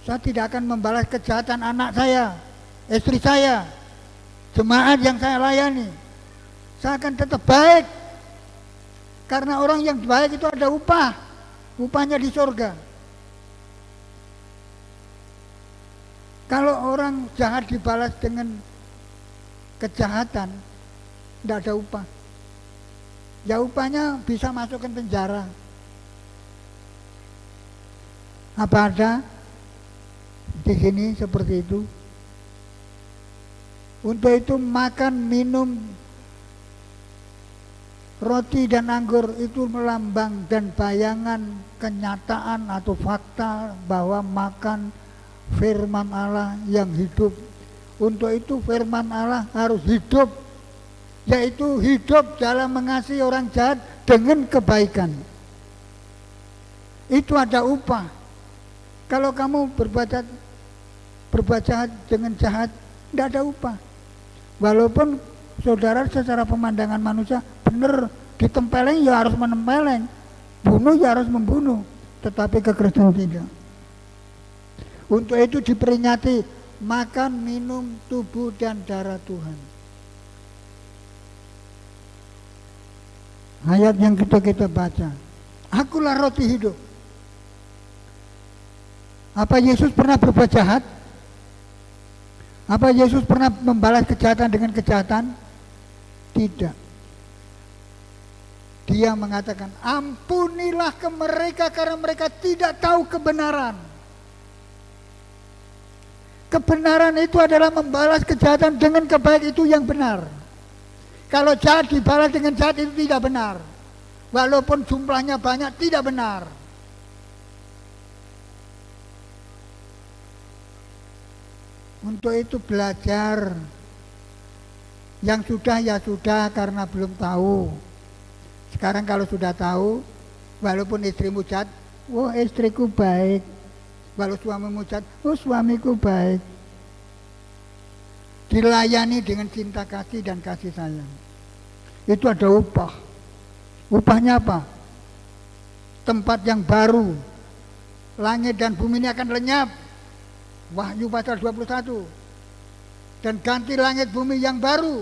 saya tidak akan membalas kejahatan anak saya, istri saya, jemaat yang saya layani. Saya akan tetap baik. Karena orang yang baik itu ada upah. Upahnya di surga. Kalau orang jahat dibalas dengan kejahatan, tidak ada upah. Ya upahnya bisa masukkan penjara. Apa ada di sini seperti itu? Untuk itu makan, minum, roti dan anggur itu melambang dan bayangan kenyataan atau fakta bahwa makan firman Allah yang hidup. Untuk itu firman Allah harus hidup, yaitu hidup dalam mengasihi orang jahat dengan kebaikan. Itu ada upah. Kalau kamu berbuat jahat dengan jahat, tidak ada upah. Walaupun saudara secara pemandangan manusia benar, ditempeleng ya harus menempeleng, bunuh ya harus membunuh, tetapi ke Kristen tidak. Untuk itu diperingati makan minum tubuh dan darah Tuhan. Ayat yang kita baca, akulah roti hidup. Apa Yesus pernah berbuat jahat? Apa Yesus pernah membalas kejahatan dengan kejahatan? Tidak. Dia mengatakan, ampunilah ke mereka karena mereka tidak tahu kebenaran. Kebenaran itu adalah membalas kejahatan dengan kebaikan, itu yang benar. Kalau jahat dibalas dengan jahat itu tidak benar. Walaupun jumlahnya banyak, tidak benar. Untuk itu belajar. Yang sudah ya sudah karena belum tahu. Sekarang kalau sudah tahu, walaupun istrimu jahat, oh istriku baik. Walau suamimu jahat, oh suamiku baik. Dilayani dengan cinta kasih dan kasih sayang. Itu ada upah. Upahnya apa? Tempat yang baru. Langit dan bumi ini akan lenyap. Wahyu pasal 21. Dan ganti langit bumi yang baru,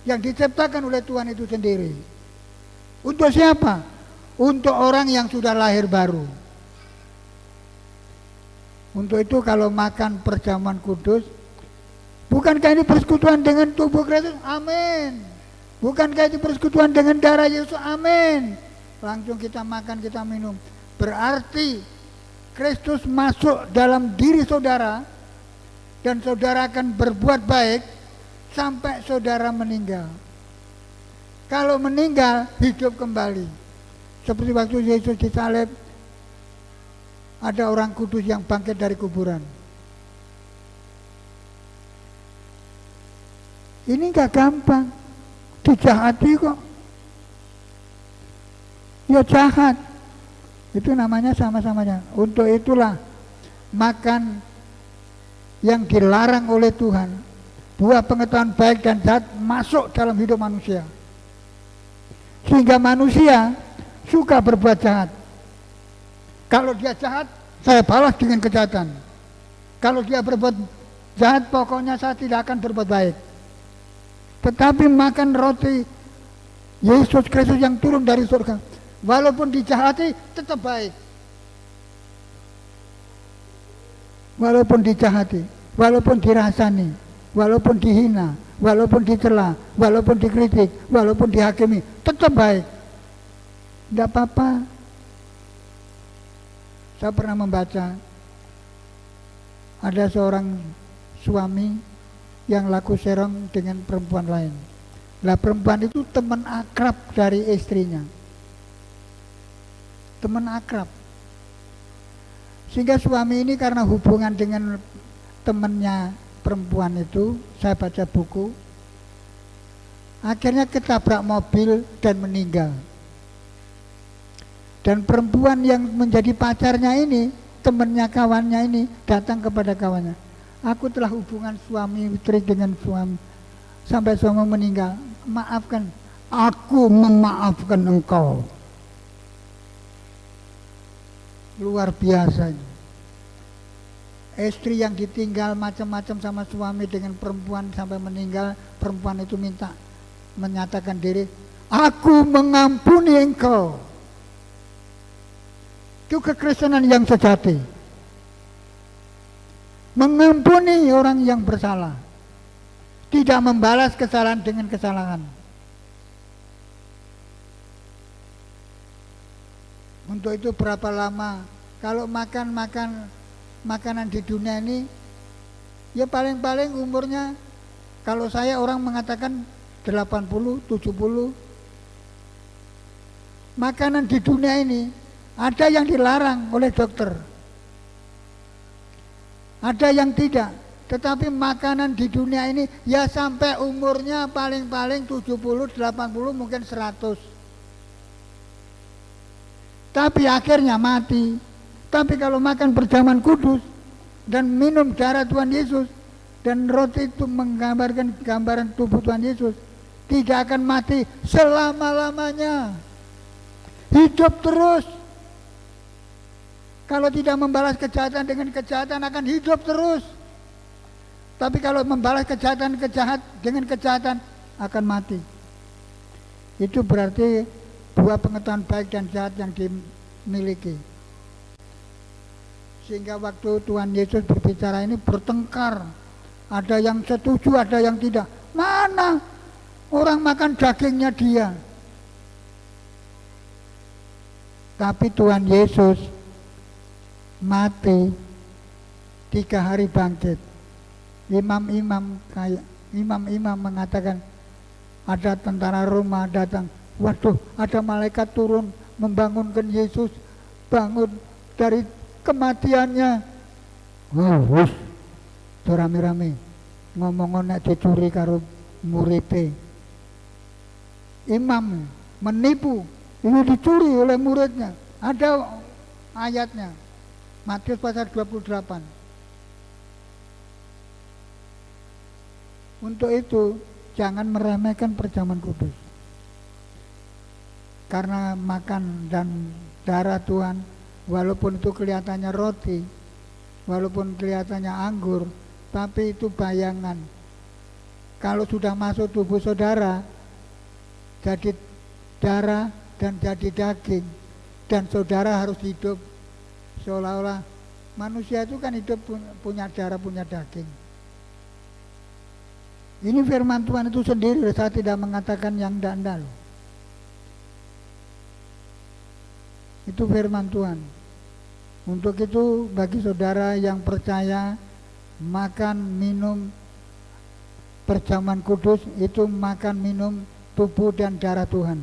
yang diciptakan oleh Tuhan itu sendiri. Untuk siapa? Untuk orang yang sudah lahir baru. Untuk itu kalau makan perjamuan kudus, bukankah ini persekutuan dengan tubuh Kristus? Amin. Bukankah itu persekutuan dengan darah Yesus? Amin. Langsung kita makan, kita minum. Berarti Kristus masuk dalam diri saudara, dan saudara akan berbuat baik sampai saudara meninggal. Kalau meninggal, hidup kembali. Seperti waktu Yesus disalib, ada orang kudus yang bangkit dari kuburan. Ini gak gampang, dijahati kok. Ya jahat. Itu namanya sama-samanya. Untuk itulah makan yang dilarang oleh Tuhan, buah pengetahuan baik dan jahat masuk dalam hidup manusia. Sehingga manusia suka berbuat jahat. Kalau dia jahat, saya balas dengan kejahatan. Kalau dia berbuat jahat, pokoknya saya tidak akan berbuat baik. Tetapi makan roti Yesus Kristus yang turun dari surga, walaupun dijahati tetap baik. Walaupun dijahati, walaupun dirasani, walaupun dihina, walaupun dicela, walaupun dikritik, walaupun dihakimi, tetap baik. Tidak apa-apa. Saya pernah membaca ada seorang suami yang laku serong dengan perempuan lain. Lah perempuan itu teman akrab dari istrinya. Teman akrab. Sehingga suami ini karena hubungan dengan temannya perempuan itu, saya baca buku, akhirnya ketabrak mobil dan meninggal. Dan perempuan yang menjadi pacarnya ini, temannya kawannya ini, datang kepada kawannya. Aku telah hubungan suami istri dengan suami sampai suami meninggal. Maafkan, aku memaafkan engkau. Luar biasa. Istri yang ditinggal macam-macam sama suami dengan perempuan sampai meninggal, perempuan itu minta menyatakan diri, Aku mengampuni engkau. Itu kekristenan yang sejati. Mengampuni orang yang bersalah. Tidak membalas kesalahan dengan kesalahan. Untuk itu berapa lama kalau makan makanan di dunia ini, ya paling-paling umurnya, kalau saya orang mengatakan 80, 70. Makanan di dunia ini ada yang dilarang oleh dokter, ada yang tidak. Tetapi makanan di dunia ini ya sampai umurnya paling-paling 70, 80, mungkin 100. Tapi akhirnya mati. Tapi kalau makan perjamuan kudus dan minum darah Tuhan Yesus, dan roti itu menggambarkan gambaran tubuh Tuhan Yesus, tidak akan mati selama-lamanya. Hidup terus. Kalau tidak membalas kejahatan dengan kejahatan akan hidup terus. Tapi kalau membalas kejahatan dengan kejahatan akan mati. Itu berarti dua pengetahuan baik dan jahat yang dimiliki. Sehingga waktu Tuhan Yesus berbicara ini bertengkar. Ada yang setuju, ada yang tidak. Mana orang makan dagingnya dia? Tapi Tuhan Yesus mati, 3 hari bangkit. Imam-imam mengatakan, ada tentara Roma datang. Waduh, ada malaikat turun membangunkan Yesus, bangun dari kematiannya. Wah, rame-rame ngomong nek dicuri karo muridé. Imam menipu, ini dicuri oleh muridnya. Ada ayatnya, Matius pasal 28. Untuk itu jangan meremehkan perjamuan kudus. Karena makan dan darah Tuhan, walaupun itu kelihatannya roti, walaupun kelihatannya anggur, tapi itu bayangan. Kalau sudah masuk tubuh saudara, jadi darah dan jadi daging, dan saudara harus hidup seolah-olah manusia itu kan hidup punya darah, punya daging. Ini firman Tuhan itu sendiri, saya tidak mengatakan yang enggak loh. Itu firman Tuhan. Untuk itu bagi saudara yang percaya, makan minum perjamuan kudus itu makan minum tubuh dan darah Tuhan.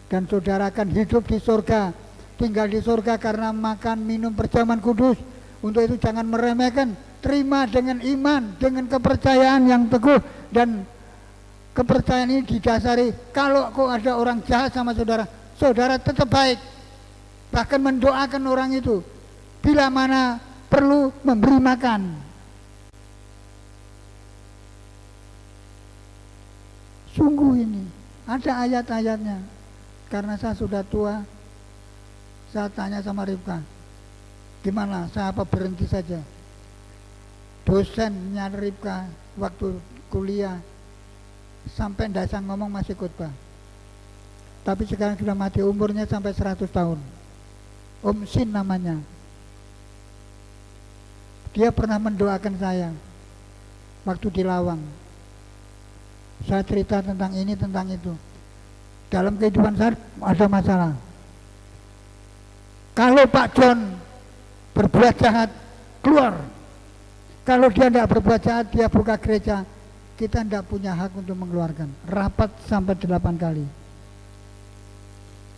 Dan saudara akan hidup di surga, tinggal di surga karena makan minum perjamuan kudus. Untuk itu jangan meremehkan, terima dengan iman, dengan kepercayaan yang teguh. Dan kepercayaan ini didasari, kalau kok ada orang jahat sama saudara, saudara tetap baik. Bahkan mendoakan orang itu, bila mana perlu memberi makan. Sungguh ini, ada ayat-ayatnya. Karena saya sudah tua, saya tanya sama Ribka, gimana, saya apa berhenti saja? Dosennya Ribka waktu kuliah, sampai dasar ngomong masih khotbah. Tapi sekarang sudah mati, umurnya sampai 100 tahun. Om Sin namanya. Dia pernah mendoakan saya waktu di Lawang. Saya cerita tentang ini, tentang itu. Dalam kehidupan saya ada masalah. Kalau Pak John berbuat jahat, keluar. Kalau dia tidak berbuat jahat, dia buka gereja, kita tidak punya hak untuk mengeluarkan. Rapat sampai 8 kali.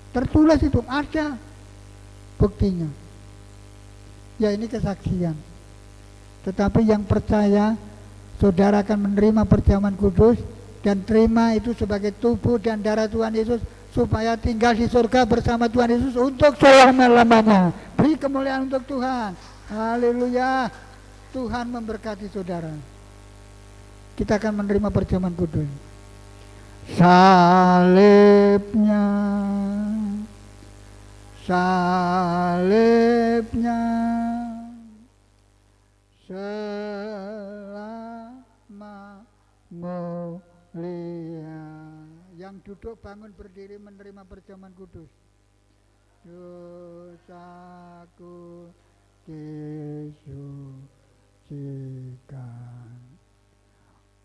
Tertulis itu, ada buktinya. Ya ini kesaksian. Tetapi yang percaya, saudara akan menerima perjamuan kudus dan terima itu sebagai tubuh dan darah Tuhan Yesus, supaya tinggal di surga bersama Tuhan Yesus untuk selama-lamanya. Beri kemuliaan untuk Tuhan. Haleluya. Tuhan memberkati saudara. Kita akan menerima perjamuan kudus. Salibnya, salibnya selama mulia. Yang duduk duduk, bangun, berdiri, menerima perjamuan kudus. Dosaku disucikan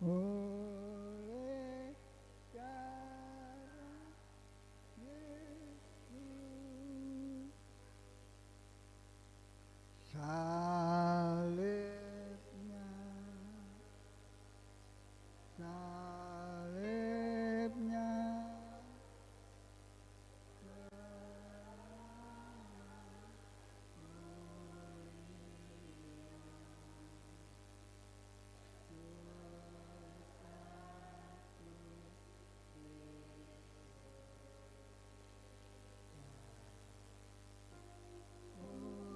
oleh darah Yesus. Salibnya, salibnya.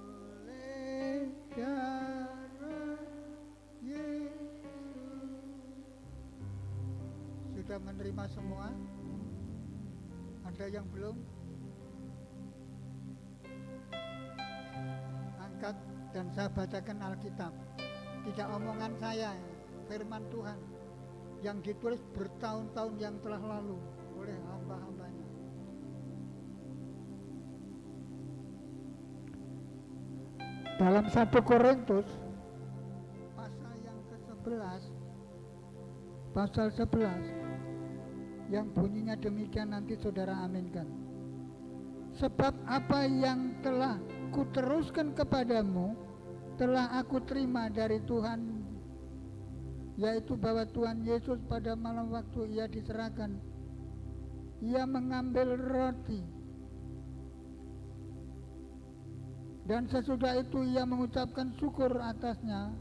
Oleh darah Yesus. Sudah menerima semua? Ada yang belum? Angkat dan saya bacakan Alkitab. Tidak omongan saya, firman Tuhan yang ditulis bertahun-tahun yang telah lalu oleh hamba-hambanya. Dalam 1 Korintus pasal yang ke-11, pasal 11 yang bunyinya demikian, nanti saudara aminkan. Sebab apa yang telah kuteruskan kepadamu telah aku terima dari Tuhan, yaitu bahwa Tuhan Yesus pada malam waktu ia diserahkan, ia mengambil roti, dan sesudah itu ia mengucapkan syukur atasnya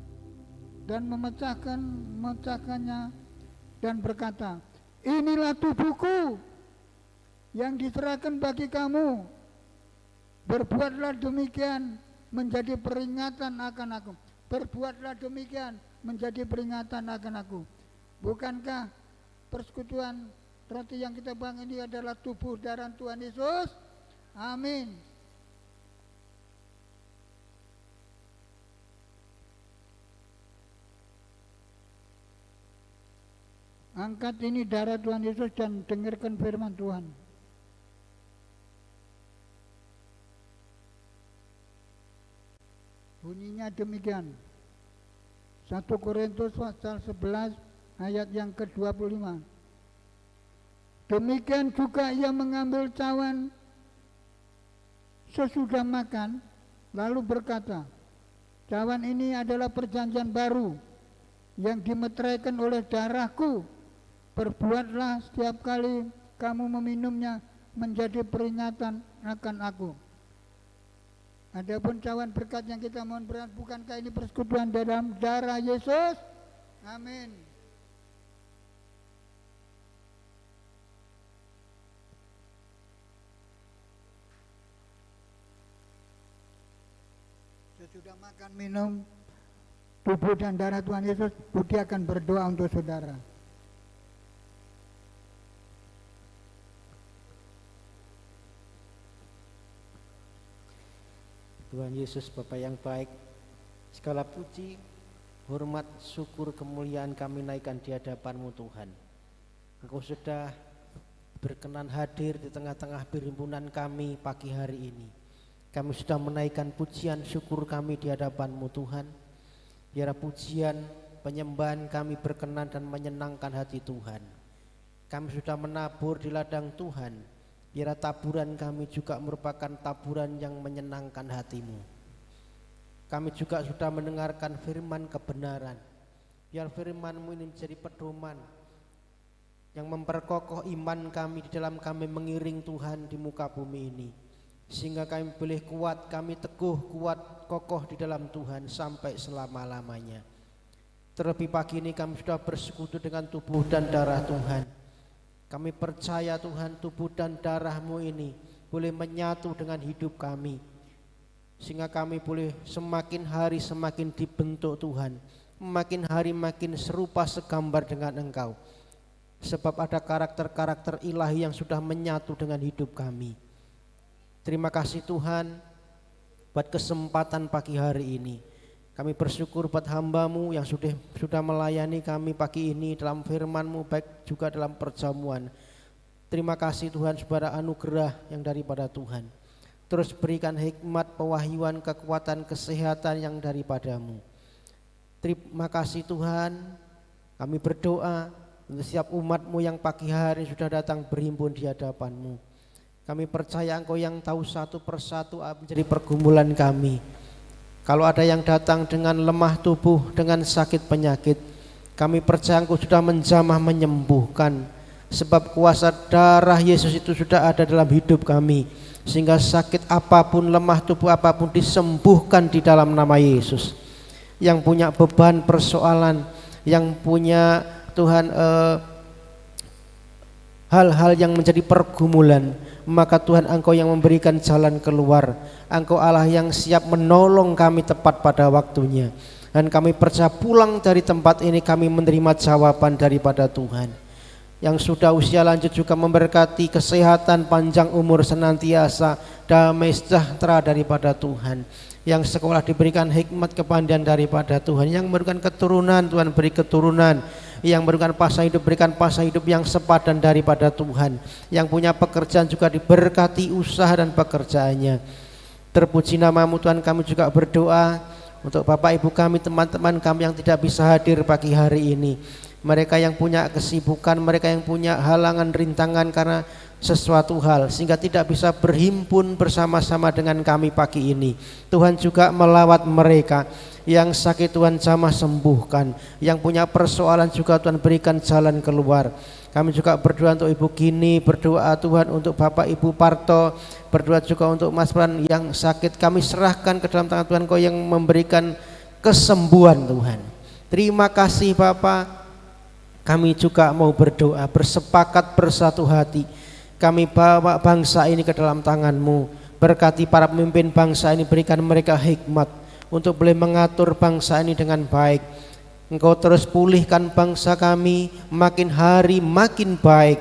dan memecahkannya dan berkata, inilah tubuhku yang diserahkan bagi kamu. Berbuatlah demikian menjadi peringatan akan aku. Berbuatlah demikian menjadi peringatan akan aku. Bukankah persekutuan roti yang kita bang ini adalah tubuh darah Tuhan Yesus? Amin. Angkat ini darah Tuhan Yesus dan dengarkan firman Tuhan. Bunyinya demikian. 1 Korintus pasal 11 ayat yang ke-25. Demikian juga ia mengambil cawan sesudah makan, lalu berkata, cawan ini adalah perjanjian baru yang dimeteraikan oleh darahku. Berbuatlah setiap kali kamu meminumnya menjadi peringatan akan aku. Adapun cawan berkat yang kita mohon berat, bukankah ini persekutuan dalam darah Yesus? Amin. Sesudah makan minum tubuh dan darah Tuhan Yesus, Budi akan berdoa untuk saudara. Tuhan Yesus, Bapa yang baik, segala puji, hormat, syukur, kemuliaan kami naikkan di hadapan-Mu Tuhan. Engkau sudah berkenan hadir di tengah-tengah perhimpunan kami pagi hari ini. Kami sudah menaikkan pujian syukur kami di hadapan-Mu Tuhan. Biar pujian penyembahan kami berkenan dan menyenangkan hati Tuhan. Kami sudah menabur di ladang Tuhan. Biar taburan kami juga merupakan taburan yang menyenangkan hati-Mu. Kami juga sudah mendengarkan firman kebenaran. Biar firman-Mu ini menjadi pedoman yang memperkokoh iman kami di dalam kami mengiring Tuhan di muka bumi ini. Sehingga kami boleh kuat, kami teguh, kuat, kokoh di dalam Tuhan sampai selama-lamanya. Terlebih pagi ini kami sudah bersekutu dengan tubuh dan darah Tuhan. Kami percaya Tuhan, tubuh dan darah-Mu ini boleh menyatu dengan hidup kami, sehingga kami boleh semakin hari semakin dibentuk Tuhan, makin hari makin serupa segambar dengan Engkau, sebab ada karakter-karakter ilahi yang sudah menyatu dengan hidup kami. Terima kasih Tuhan buat kesempatan pagi hari ini. Kami bersyukur buat hamba-Mu yang sudah melayani kami pagi ini dalam firman-Mu, baik juga dalam perjamuan. Terima kasih Tuhan saudara anugerah yang daripada Tuhan. Terus berikan hikmat, pewahyuan, kekuatan, kesehatan yang daripadamu. Terima kasih Tuhan, kami berdoa untuk setiap umat-Mu yang pagi hari sudah datang berhimpun di hadapan-Mu. Kami percaya Engkau yang tahu satu persatu menjadi pergumulan kami. Kalau ada yang datang dengan lemah tubuh, dengan sakit penyakit, kami percaya Engkau sudah menjamah menyembuhkan. Sebab kuasa darah Yesus itu sudah ada dalam hidup kami. Sehingga sakit apapun, lemah tubuh apapun disembuhkan di dalam nama Yesus. Yang punya beban persoalan, yang punya Tuhan hal-hal yang menjadi pergumulan, maka Tuhan Engkau yang memberikan jalan keluar. Engkau Allah yang siap menolong kami tepat pada waktunya. Dan kami percaya pulang dari tempat ini kami menerima jawaban daripada Tuhan. Yang sudah usia lanjut juga memberkati kesehatan, panjang umur senantiasa, damai sejahtera daripada Tuhan. Yang sekolah diberikan hikmat kepandaian daripada Tuhan. Yang memberikan keturunan, Tuhan beri keturunan. Yang memberikan pasang hidup, berikan pasang hidup yang sepadan daripada Tuhan. Yang punya pekerjaan juga diberkati usaha dan pekerjaannya. Terpuji nama-Mu Tuhan. Kami juga berdoa untuk Bapak Ibu kami, teman-teman kami yang tidak bisa hadir pagi hari ini. Mereka yang punya kesibukan, mereka yang punya halangan, rintangan karena sesuatu hal sehingga tidak bisa berhimpun bersama-sama dengan kami pagi ini. Tuhan juga melawat mereka. Yang sakit Tuhan jamah sembuhkan, yang punya persoalan juga Tuhan berikan jalan keluar. Kami juga berdoa untuk Ibu Gini, berdoa Tuhan untuk Bapak Ibu Parto, berdoa juga untuk Mas Pran yang sakit. Kami serahkan ke dalam tangan Tuhan, Kau yang memberikan kesembuhan Tuhan. Terima kasih Bapak. Kami juga mau berdoa, bersepakat bersatu hati. Kami bawa bangsa ini ke dalam tangan-Mu. Berkati para pemimpin bangsa ini, berikan mereka hikmat untuk boleh mengatur bangsa ini dengan baik. Engkau terus pulihkan bangsa kami, makin hari makin baik.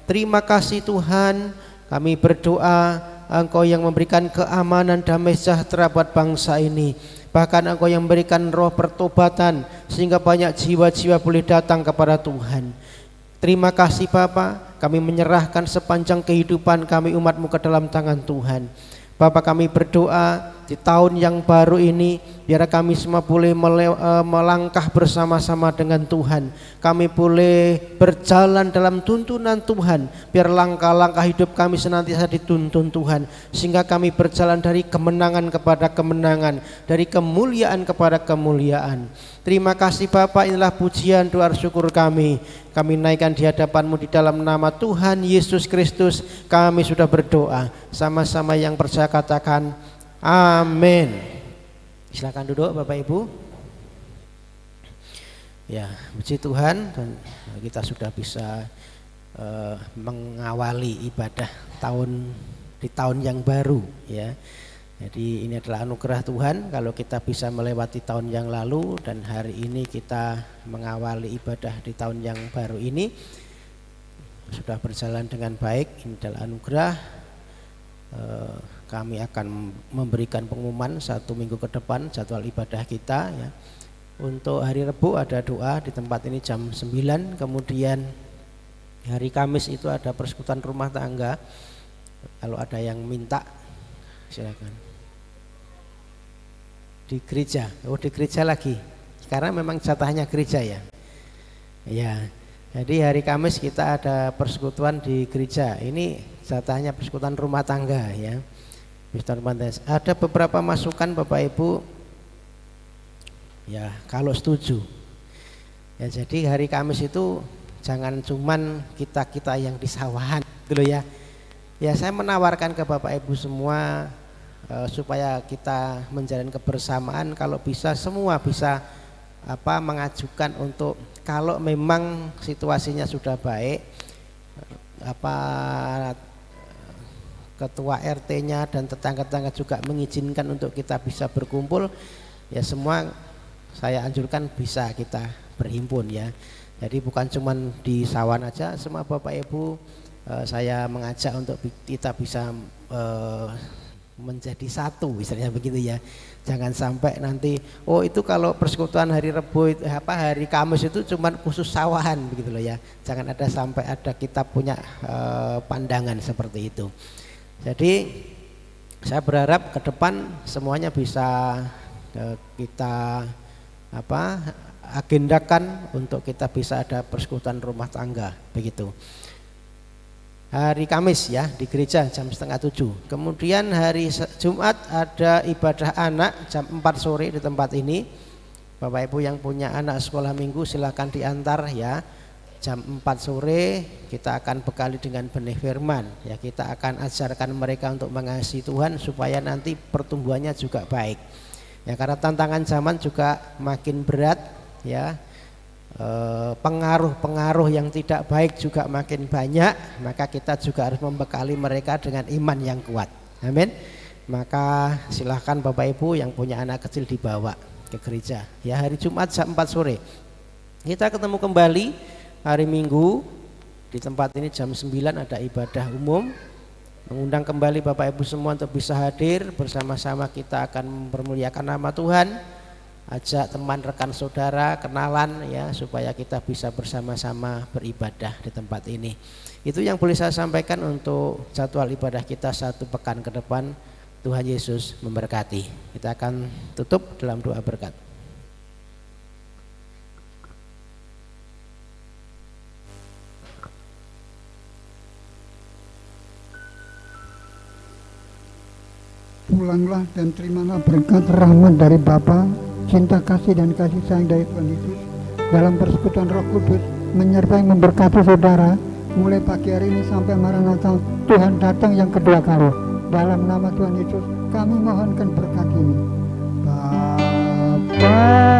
Terima kasih Tuhan. Kami berdoa Engkau yang memberikan keamanan, damai sejahtera buat bangsa ini. Bahkan Engkau yang memberikan roh pertobatan sehingga banyak jiwa-jiwa boleh datang kepada Tuhan. Terima kasih Bapa, kami menyerahkan sepanjang kehidupan kami umat-Mu ke dalam tangan Tuhan. Bapa, kami berdoa di tahun yang baru ini biar kami semua boleh melangkah bersama-sama dengan Tuhan. Kami boleh berjalan dalam tuntunan Tuhan, biar langkah-langkah hidup kami senantiasa dituntun Tuhan, sehingga kami berjalan dari kemenangan kepada kemenangan, dari kemuliaan kepada kemuliaan. Terima kasih Bapa, inilah pujian doa syukur kami. Kami naikkan di hadapan-Mu di dalam nama Tuhan Yesus Kristus. Kami sudah berdoa. Sama-sama yang percaya katakan amin. Silakan duduk Bapak Ibu. Ya, puji Tuhan, dan kita sudah bisa mengawali ibadah di tahun yang baru ya. Jadi ini adalah anugerah Tuhan kalau kita bisa melewati tahun yang lalu dan hari ini kita mengawali ibadah di tahun yang baru ini. Sudah berjalan dengan baik, ini adalah anugerah. Kami akan memberikan pengumuman 1 minggu ke depan jadwal ibadah kita ya. Untuk hari Rabu ada doa di tempat ini jam 9, kemudian hari Kamis itu ada persekutuan rumah tangga. Kalau ada yang minta silakan. Di gereja, di gereja lagi, karena memang jatahnya gereja ya. Ya, jadi hari Kamis kita ada persekutuan di gereja. Ini jatahnya persekutuan rumah tangga ya. Ada beberapa masukan Bapak Ibu. Ya, kalau setuju. Ya, jadi hari Kamis itu jangan cuman kita yang di sawahan, gitu ya. Ya, saya menawarkan ke Bapak Ibu semua supaya kita menjalin kebersamaan, kalau bisa semua bisa mengajukan untuk kalau memang situasinya sudah baik, ketua RT-nya dan tetangga-tetangga juga mengizinkan untuk kita bisa berkumpul, ya semua saya anjurkan bisa kita berhimpun ya. Jadi bukan cuma di Sawan aja, semua Bapak Ibu saya mengajak untuk kita bisa menjadi satu, misalnya begitu ya. Jangan sampai nanti oh itu kalau persekutuan hari Rebo hari Kamis itu cuman khusus sawahan begitu loh ya. Jangan ada sampai ada kita punya pandangan seperti itu. Jadi saya berharap ke depan semuanya bisa kita agendakan untuk kita bisa ada persekutuan rumah tangga begitu. Hari Kamis ya di gereja jam 6:30. Kemudian hari Jumat ada ibadah anak jam 4 sore di tempat ini. Bapak Ibu yang punya anak sekolah minggu silakan diantar ya. Jam 4 sore kita akan bekali dengan benih firman ya, kita akan ajarkan mereka untuk mengasihi Tuhan supaya nanti pertumbuhannya juga baik. Ya karena tantangan zaman juga makin berat ya. Pengaruh-pengaruh yang tidak baik juga makin banyak, maka kita juga harus membekali mereka dengan iman yang kuat. Amin. Maka silahkan Bapak Ibu yang punya anak kecil dibawa ke gereja ya, hari Jumat jam 4 sore. Kita ketemu kembali hari Minggu di tempat ini jam 9 ada ibadah umum. Mengundang kembali Bapak Ibu semua untuk bisa hadir bersama-sama, kita akan mempermuliakan nama Tuhan. Ajak teman rekan saudara kenalan ya, supaya kita bisa bersama-sama beribadah di tempat ini. Itu yang boleh saya sampaikan untuk jadwal ibadah kita 1 pekan ke depan. Tuhan Yesus memberkati. Kita akan tutup dalam doa berkat. Pulanglah dan terimalah berkat rahmat dari Bapa, cinta kasih dan kasih sayang dari Tuhan Yesus dalam persekutuan Roh Kudus menyertai memberkati saudara mulai pagi hari ini sampai Maranatha Tuhan datang yang kedua kali. Dalam nama Tuhan Yesus kami mohonkan berkat ini. Bapa